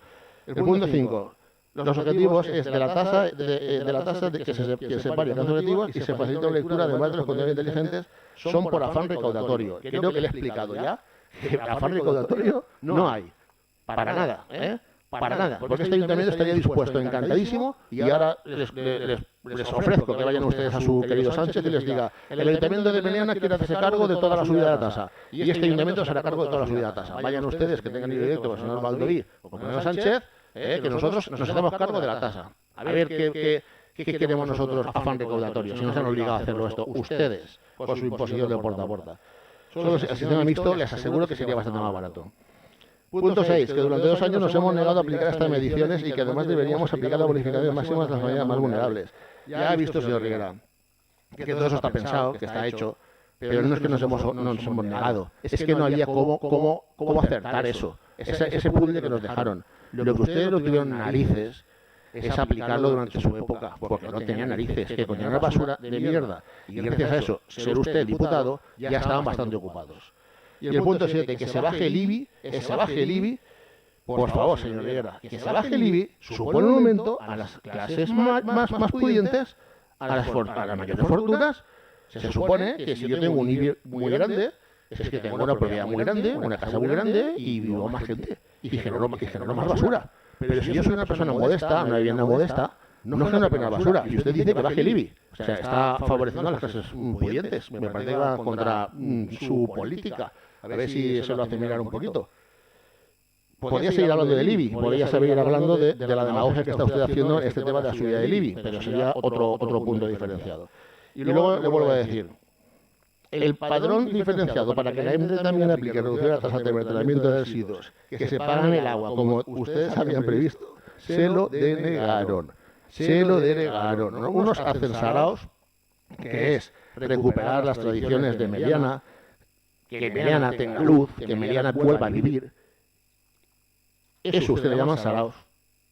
El punto 5. Los objetivos es de la tasa de que se separe los objetivos y se facilita la lectura, además de los contenidos inteligentes, son por afán recaudatorio. Creo que le he explicado ya que afán recaudatorio no hay. Para nada, Para nada. Porque este ayuntamiento estaría dispuesto, encantadísimo, y ahora les ofrezco que vayan ustedes a su querido Sánchez y les diga: el ayuntamiento de Meliana quiere hacerse cargo de toda la subida de la tasa, y este ayuntamiento se hará cargo de toda la subida de la tasa. Vayan ustedes, que tengan directo con el señor Baldoví o con el señor Sánchez, que nosotros nos hacemos cargo de la tasa. A ver qué queremos nosotros afán recaudatorio, si nos han obligado a hacerlo esto ustedes, por su imposición de puerta a puerta. Solo el sistema mixto les aseguro que sería bastante más barato. Punto 6, que durante 2 años nos hemos negado a aplicar estas mediciones y que además deberíamos aplicar las bonificaciones máximas de las familias más vulnerables. Ya ha visto, señor Rivera, que todo eso está pensado, que está hecho, pero no es que nos hemos negado, es que no había cómo acertar eso, ese puzzle que nos dejaron. Lo que ustedes no tuvieron narices es aplicarlo durante su época, porque no tenían narices, que con una basura de mierda, y gracias a eso, ser usted diputado, ya estaban bastante ocupados. Y el punto 7, que se baje el IBI, por favor, señor Rivera, que se baje el IBI supone un aumento a las clases más pudientes, a las mayores fortunas. Se supone que si yo tengo un IBI muy grande, es que tengo una propiedad muy grande, una casa muy grande y vivo más gente, y genero más basura. Pero si yo soy una persona modesta, una vivienda modesta, no genero apenas basura. Y usted dice que baje el IBI. O sea, está favoreciendo a las clases pudientes. Me parece que va contra su política. A ver si eso lo hace mirar un poquito. Podría seguir hablando del IBI, podría seguir hablando de la demagogia que está usted haciendo en este tema de la subida del IBI, pero sería otro punto diferenciado. Y luego le vuelvo a decir, el padrón diferenciado para que la EMDE también aplique reducir la tasa de vertimiento de residuos que se pagan el agua, como ustedes habían previsto, se lo denegaron. ¿No? Unos hacen saraos, que es recuperar las tradiciones de Meliana, que Meliana tenga luz, que Meliana vuelva a vivir. Eso ustedes le llaman saraos.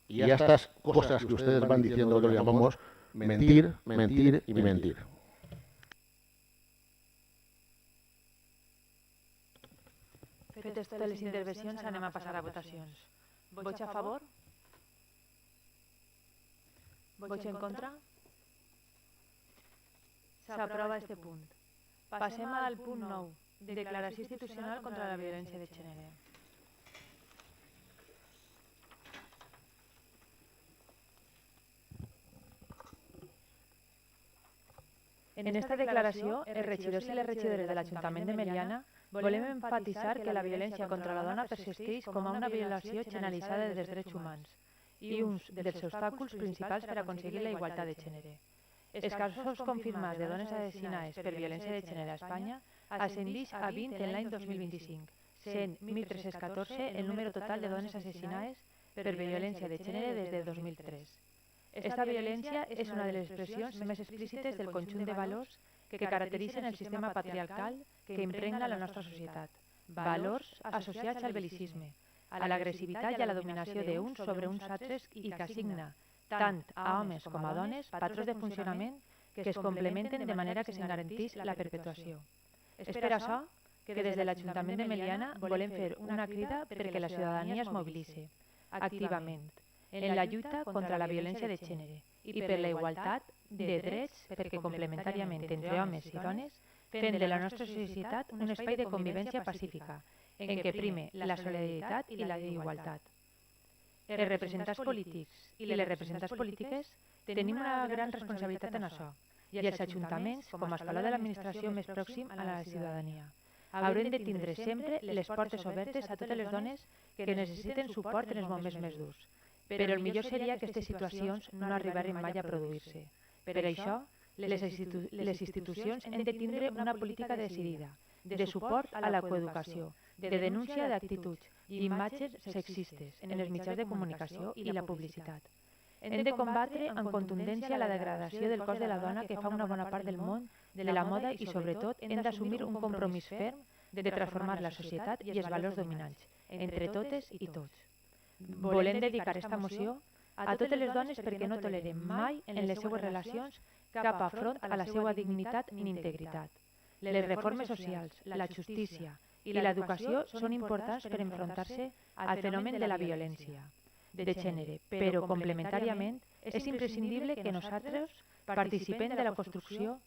Y a estas cosas que ustedes van diciendo que lo llamamos mentir y mentir. Fetes totes les intervencions, anem a passar a votacions. Vots a favor? Vots en contra? S'aprova este punt. Passem al punt 9. Declaració institucional contra la violència de gènere. En esta declaració, els regidors i les regidores de l'Ajuntament de Meliana volem enfatitzar que la violència contra la dona persisteix com a una violació generalitzada dels drets humans i uns dels obstacles principals per aconseguir la igualtat de gènere. Els casos confirmats de dones assassinades per violència de gènere a Espanya ascendeix a 20 en l'any 2025, sent 1.314 el número total de dones assassinades per violència de gènere des de 2003. Esta violència és una de les expressions més explícites del conjunt de valors que caracteritzen el sistema patriarcal que impregna la nostra societat. Valors associats al bel·licisme, a l'agressivitat i a la dominació d'uns sobre uns altres i que assigna, tant a homes com a dones, patrons de funcionament que es complementen de manera que se'n garantís la perpetuació. És per això que des de l'Ajuntament de Meliana volem fer una crida perquè la ciutadania es mobilitzi activament en la lluita contra la violència de gènere i per la igualtat de drets perquè complementàriament entre homes i dones fem de la nostra societat un espai de convivència pacífica en què prime la solidaritat i la igualtat. Els representants polítics i les representants polítiques tenim una gran responsabilitat en això i els ajuntaments com a escola de l'administració més pròxim a la ciutadania. haurem de tindre sempre les portes obertes a totes les dones que necessiten suport en els moments més durs. Però el millor seria que aquestes situacions no arribaren mai a produir-se. Per això, les institucions han de tindre una política decidida, de suport a la coeducació, de denúncia d'actituds i imatges sexistes en els mitjans de comunicació i la publicitat. Hem de combatre amb contundència la degradació del cos de la dona que fa una bona part del món de la moda i, sobretot, hem d'assumir un compromís ferm de transformar la societat i els valors dominants, entre totes i tots. Volem dedicar aquesta moció a totes les dones perquè no tolerem mai en les seues relacions cap afront a la seva dignitat i integritat. Les reformes socials, la justícia i l'educació són importants per enfrontar-se al fenomen de la violència de gènere, però complementàriament és imprescindible que nosaltres participem de la construcció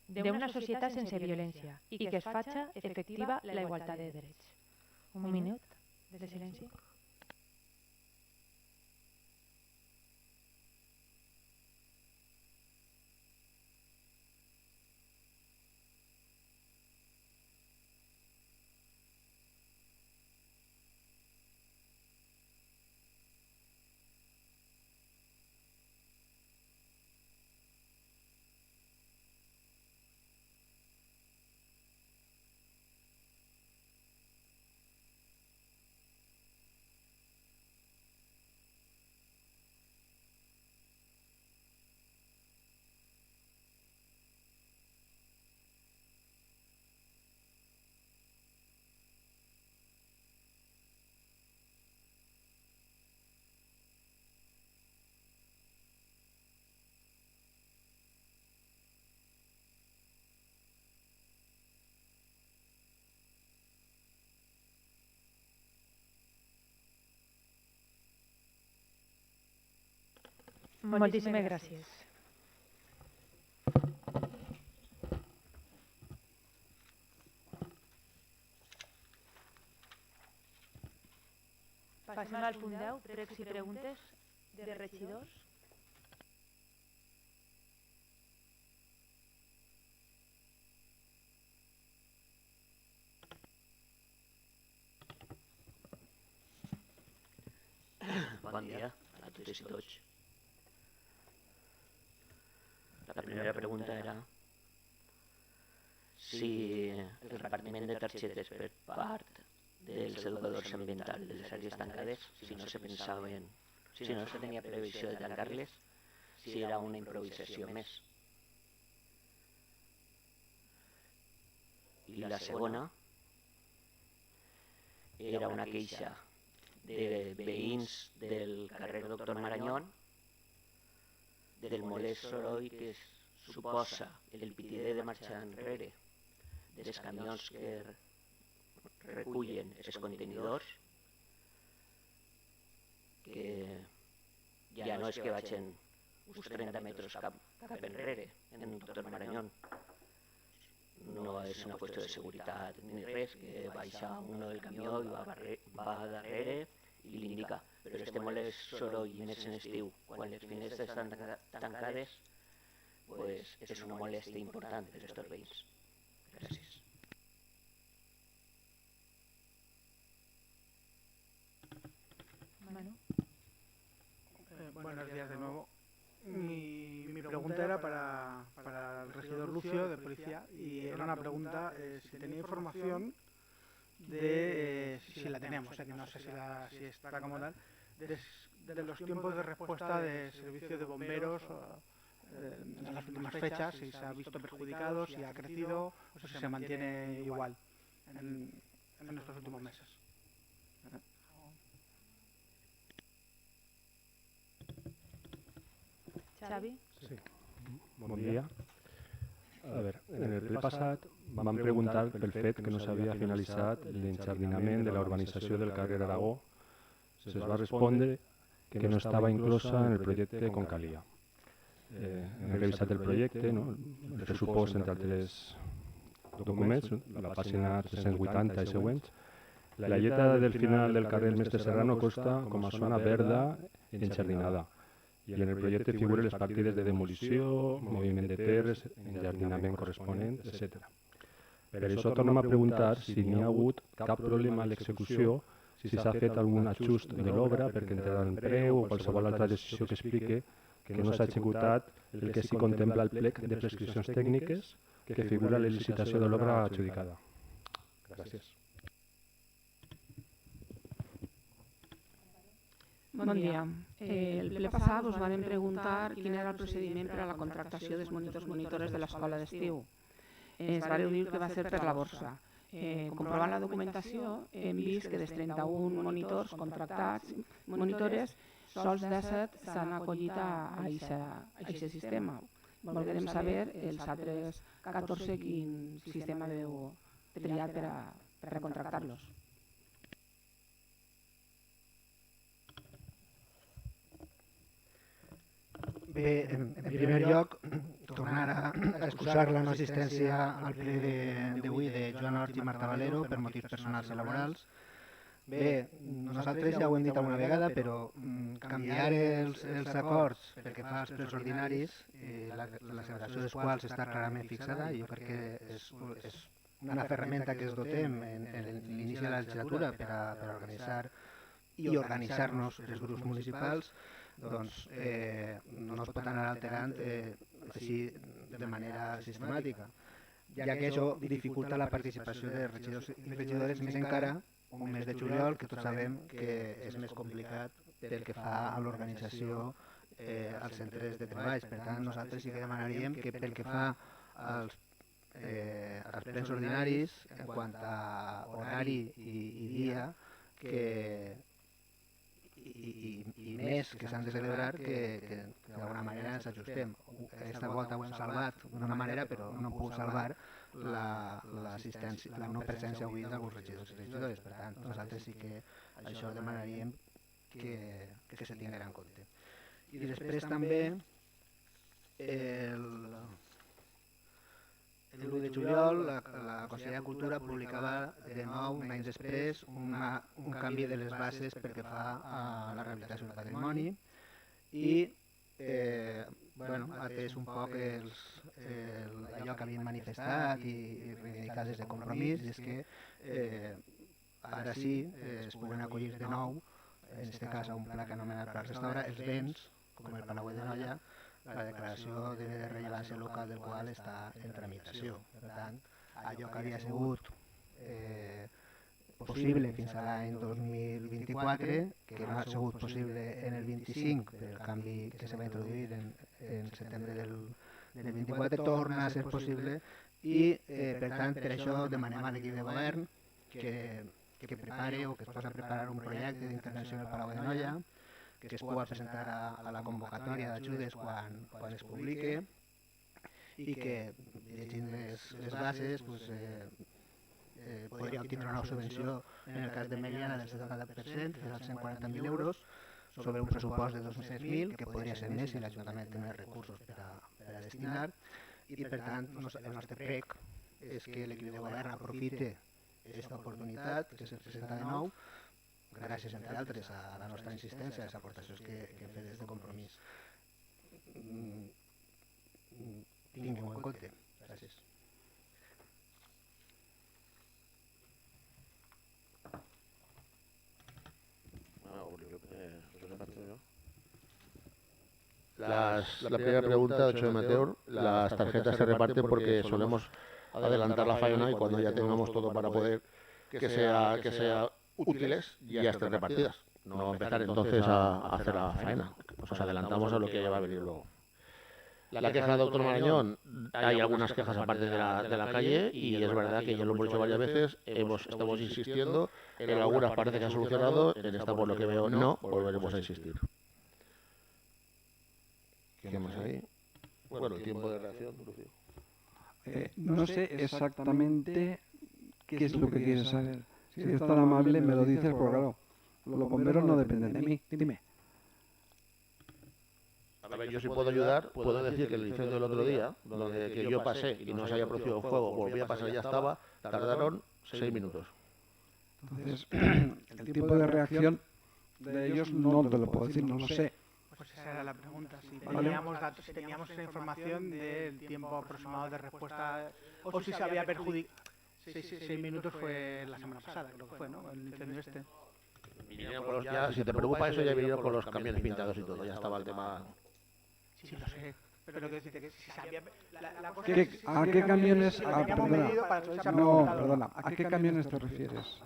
d'una societat sense violència i que es faci efectiva la igualtat de drets. Un minut de silenci. Moltíssimes gràcies. Passem al punt 10, pregs i preguntes de regidors. Bon dia a totes i tots. La primera pregunta era si el repartiment de targetes per part dels educadors ambientals de les àrees tancades, si no se pensaven, si no se tenia previsió de tancar-les, si era una improvisació més. I la segona era una queixa de veïns del carrer Doctor Marañón del molest soroll que suposa el pitider de marxa enrere dels camions que recullen els contenidors, que ja no és que vagin uns 30 metres cap enrere en Doctor Marañón. No és una qüestió de seguretat ni res, que baixa uno del camió i va darrere i l'indica. Però este molest soroll i més en estiu, quan les finestres estan tancades, és una molèstia important per aquests veïns. Gràcies. Buenos días de nuevo. Mi pregunta era para el regidor Lucio de Policía y era una pregunta si tenía información de, si la tenemos, que no sé si está como tal, de los tiempos de respuesta de servicio de bomberos en las últimas fechas, si se ha visto perjudicado, si ha crecido o si se mantiene igual en estos últimos meses. Xavi? Sí, bon dia. A veure, en el ple passat vam preguntar pel fet que no s'havia finalitzat l'enjardinament de la urbanització del carrer Aragó. Se'ns va respondre que no estava inclosa en el projecte com calia. Hem revisat el projecte, el pressupost entre altres documents, la pàgina 380 i següents. La lletra del final del carrer Mestre Serrano consta com a zona verda enjardinada. I en el projecte figuren les partides de demolició, moviment de terres, enjardinament corresponent, etc. Per això tornem a preguntar si n'hi ha hagut cap problema a l'execució, si s'ha fet algun ajust de l'obra perquè entrarà en preu o qualsevol altra decisió que explique que no s'ha executat el que s'hi contempla al plec de prescripcions tècniques que figura la licitació de l'obra adjudicada. Gràcies. Bon dia. El ple passat us vam preguntar quin era el procediment per a la contractació dels monitores de l'escola d'estiu. Ens vareu dir que va ser per la borsa. Comprovant la documentació, hem vist que dels 31 monitors contractats, monitores, sols 17 s'han acollit a aquest sistema. Volguem saber els altres 14 quin sistema veu triat per a recontractar-los. Bé, en primer lloc, tornar a excusar la no assistència al ple d'avui de Joan Hort i Marta Valero per motius personals i laborals. Bé, nosaltres ja ho hem dit alguna vegada, però canviar els acords pel que fa als plens ordinaris, la celebració dels quals està clarament fixada, jo crec que és una ferramenta que es dotem en l'inici de la legislatura per a organitzar i organitzar-nos els grups municipals, doncs no es pot anar alterant així de manera sistemàtica, ja que això dificulta la participació de regidors i regidores, més encara un mes de juliol, que tots sabem que és més complicat pel que fa a l'organització als centres de treballs. Per tant, nosaltres sí que demanaríem que pel que fa als plens ordinaris, en quant a horari i dia, i més que s'han de celebrar, que d'alguna manera ens ajustem. Aquesta volta ho hem salvat d'una manera, però no hem pogut salvar l'assistència, la no presència avui d'alguns regidors i regidores. Per tant, nosaltres sí que això demanaríem que se tinguera en compte. I després també l'1 de juliol la Conselleria de Cultura publicava de nou, un any després, un canvi de les bases pel que fa a la rehabilitació del patrimoni i atès un poc allò que havien manifestat i reivindicat des de Compromís, és que ara sí es puguen acollir de nou, en aquest cas a un pla que anomenat Pla Restaura, els béns, com el Palau de Noia, la declaració de rellevància local del qual està en tramitació. Per tant, allò que havia sigut possible fins a l'any 2024, que no ha sigut possible en el 25 pel canvi que se va introduir en setembre del 24, torna a ser possible i, per tant, per això demanem a l'equip de govern que prepare o que es posi a preparar un projecte d'intervenció del Palau de Noia, que es pugui presentar a la convocatòria d'ajudes quan es publique i que, llegint les bases, podria obtindre una subvenció, en el cas de Meliana, del 70%, fins als 140.000 euros, sobre un pressupost de 200.000, que podria ser més si l'Ajuntament té més recursos per a destinar, i per tant el nostre prec és que l'equip de govern aprofite aquesta oportunitat que se presenta de nou, gràcies, entre altres, a la nostra insistència, a les aportacions que hem fet des de Compromís. Tinguem-ho en compte. Gràcies. La primera pregunta, 8 de Mateo, las tarjetas se reparten porque solemos adelantar la faena y cuando ya tengamos todo para poder que sea útiles, ya estén repartidas. No empezar entonces a hacer la faena. Nos adelantamos a lo que ya va a venir luego. La queja del doctor Marañón, hay algunas quejas aparte de la calle y es verdad que ya lo hemos dicho varias veces, estamos insistiendo, en algunas parece que ha solucionado, en esta por lo que veo no, volveremos a insistir. ¿Qué más hay? Bueno, el tiempo de reacción, Lucio. No sé exactamente qué es lo que quieres saber. Si eres tan amable, me lo dices, porque claro, los bomberos no dependen de mí. Dime. A ver, yo si puedo ayudar, puedo decir que el incendio del otro día, donde que yo pasé y no se haya producido fuego, volví a pasar y ya estaba, tardaron 6 minutos. Entonces, el tiempo de reacción de ellos no te lo puedo decir, no lo sé. Pues esa era la pregunta, si Vale. teníamos datos, si teníamos esa información del tiempo aproximado de respuesta o si se había perjudicado. 6 minutos fue la semana pasada, creo que fue, ¿no? El incendio este. Vinieron con si te preocupa eso, ya vinieron con los camiones pintados y todo, ya estaba el tema. Sí, lo sé. Pero que decirte que si sabía... La cosa ¿A qué camiones? habíamos medido para saber si había No, afectado. perdona. ¿A qué camiones te refieres?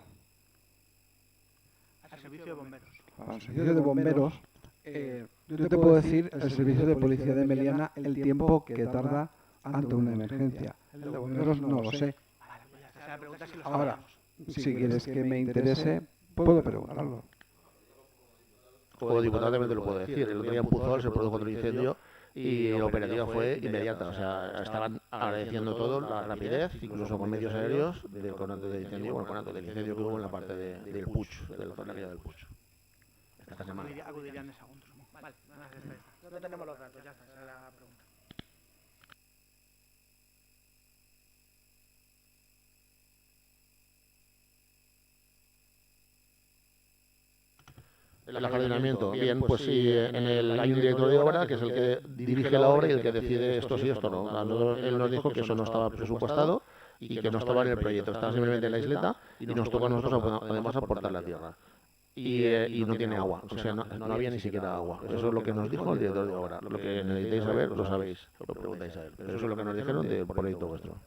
Al servicio de bomberos. Al servicio de bomberos. Yo te puedo decir el servicio de policía de Meliana el tiempo que tarda ante una emergencia. El de bomberos no lo sé. Vale, pues ya está. Esa pregunta si lo Ahora, sabíamos. si quieres que me interese, puedo preguntarlo. Como diputado también te lo puedo decir. El otro día en Puzol se produjo otro incendio y la operativa fue inmediata. O sea, estaban agradeciendo todo, la rapidez, incluso con medios aéreos, con antes del incendio, bueno, con antes del incendio que hubo en la parte del Puig, de la zona aquella del Puig. Esta semana. Acudirían en segundos. Vale, nada más, ya está. No tenemos los datos, ya está, esa es la pregunta. El ajardinamiento, bien, pues sí, hay un director de obra que es el que dirige la obra y el que decide esto sí, esto no. Él nos dijo que eso no estaba presupuestado y que no estaba en el proyecto, estaba simplemente en la isleta y nos toca a nosotros además aportar la tierra. Y no tiene agua, o sea, no había ni siquiera agua. Eso es lo que nos dijo el director de obra. Lo que necesitáis saber, lo sabéis, lo preguntáis a él. Pero eso es lo que nos dijeron del proyecto vuestro.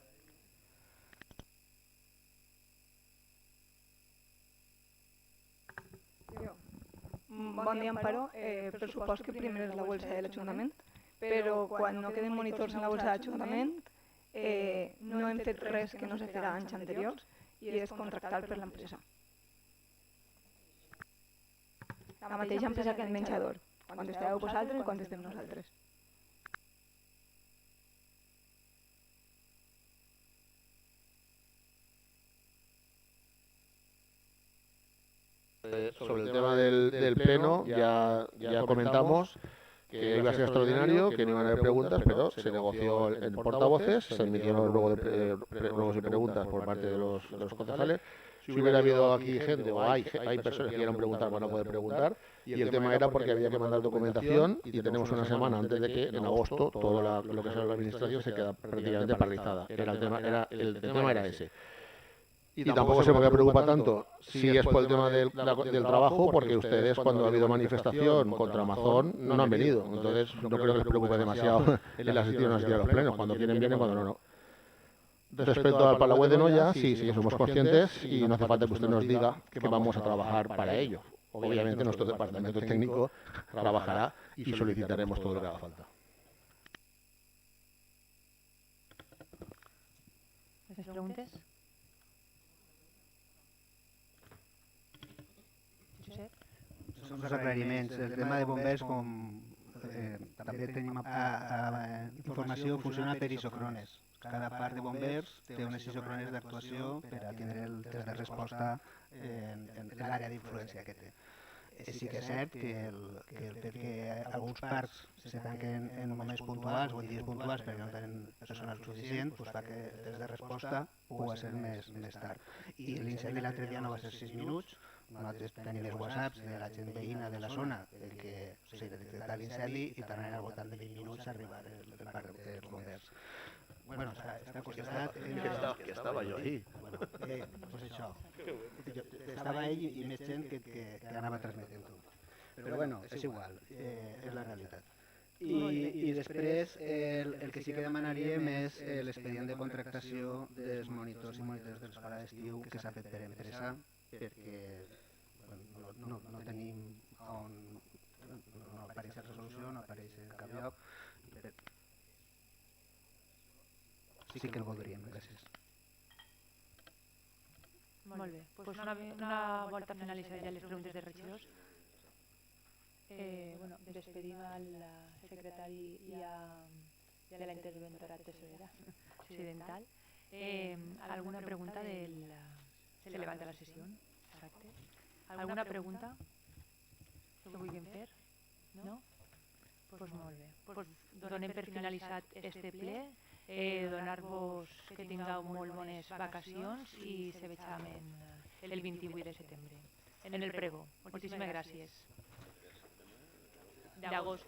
Bon dia, Amparo. Pressupost que primer és la bolsa de l'Ajuntament, però quan no queden monitors en la bolsa de l'Ajuntament no hem fet res que no se farà anys anteriors i és contractar per l'empresa. La mateixa empresa que el menjador, quan esteu vosaltres i quan estem nosaltres. Sobre el tema del pleno, ya comentamos que iba a ser extraordinario, que no iban a haber preguntas, pero se negoció en portavoces, se admitieron luego ruegos y preguntas por parte de los concejales. Si hubiera habido aquí gente, o hay personas que quieran preguntar, van a poder preguntar, y el tema era porque había que mandar documentación y tenemos una semana antes de que en agosto todo lo que sea la administración se queda prácticamente paralizada. El tema era ese. Y tampoco se me preocupa tanto si es por el tema del trabajo, porque ustedes cuando ha habido manifestación contra Amazon no han venido. Entonces no creo que les preocupe demasiado el asistir o no asistir a los plenos. Cuando quieren vienen, cuando no. Respecto al Palauet de Noya, sí, somos conscientes y no hace falta que usted nos diga que vamos a trabajar para ello. Obviamente nuestro departamento técnico trabajará y solicitaremos todo lo que haga falta. ¿Más preguntas? Són uns aclariments. El tema de bombers, com també tenim informació, funciona per isòcrones. Cada part de bombers té unes isòcrones d'actuació per a tindre el temps de resposta en l'àrea d'influència que té. Sí que és cert que el fet que alguns parcs se tanquen en moments puntuals o en dies puntuals perquè no tenen personal suficient, doncs fa que el temps de resposta pugui ser més tard. I l'incendi l'altre dia no va ser 6 minuts. Nosaltres tenim els whatsapps de la gent veïna de la zona en què s'ha detectat l'incendi i tardarà al voltant de 20 minuts a arribar el parc dels bombers. Bueno, està qüestionat... Que estava jo ahí. Doncs això. Estava ell i més gent que anava transmetent-ho. Però bueno, és igual, és la realitat. I després el que sí que demanaríem és l'expedient de contractació dels monitors i monitors de l'escola d'estiu que s'ha fet per empresa, perquè no tenim on... no apareix la resolució, no apareix en cap lloc. Sí que el voldríem, gràcies. Molt bé. Pues una volta finalitzades ja les preguntes de regidors. Despedim al secretari i a la interventora tesorera occidental. ¿Alguna pregunta se levanta la sesión? Exacte. ¿Alguna pregunta que vulguin fer? No? Doncs molt bé. Pues donem per finalitzat este ple, donar-vos que tingueu molt bones vacacions i se vegem el 28 de setembre en el pregó. Moltíssimes gràcies. D'agost.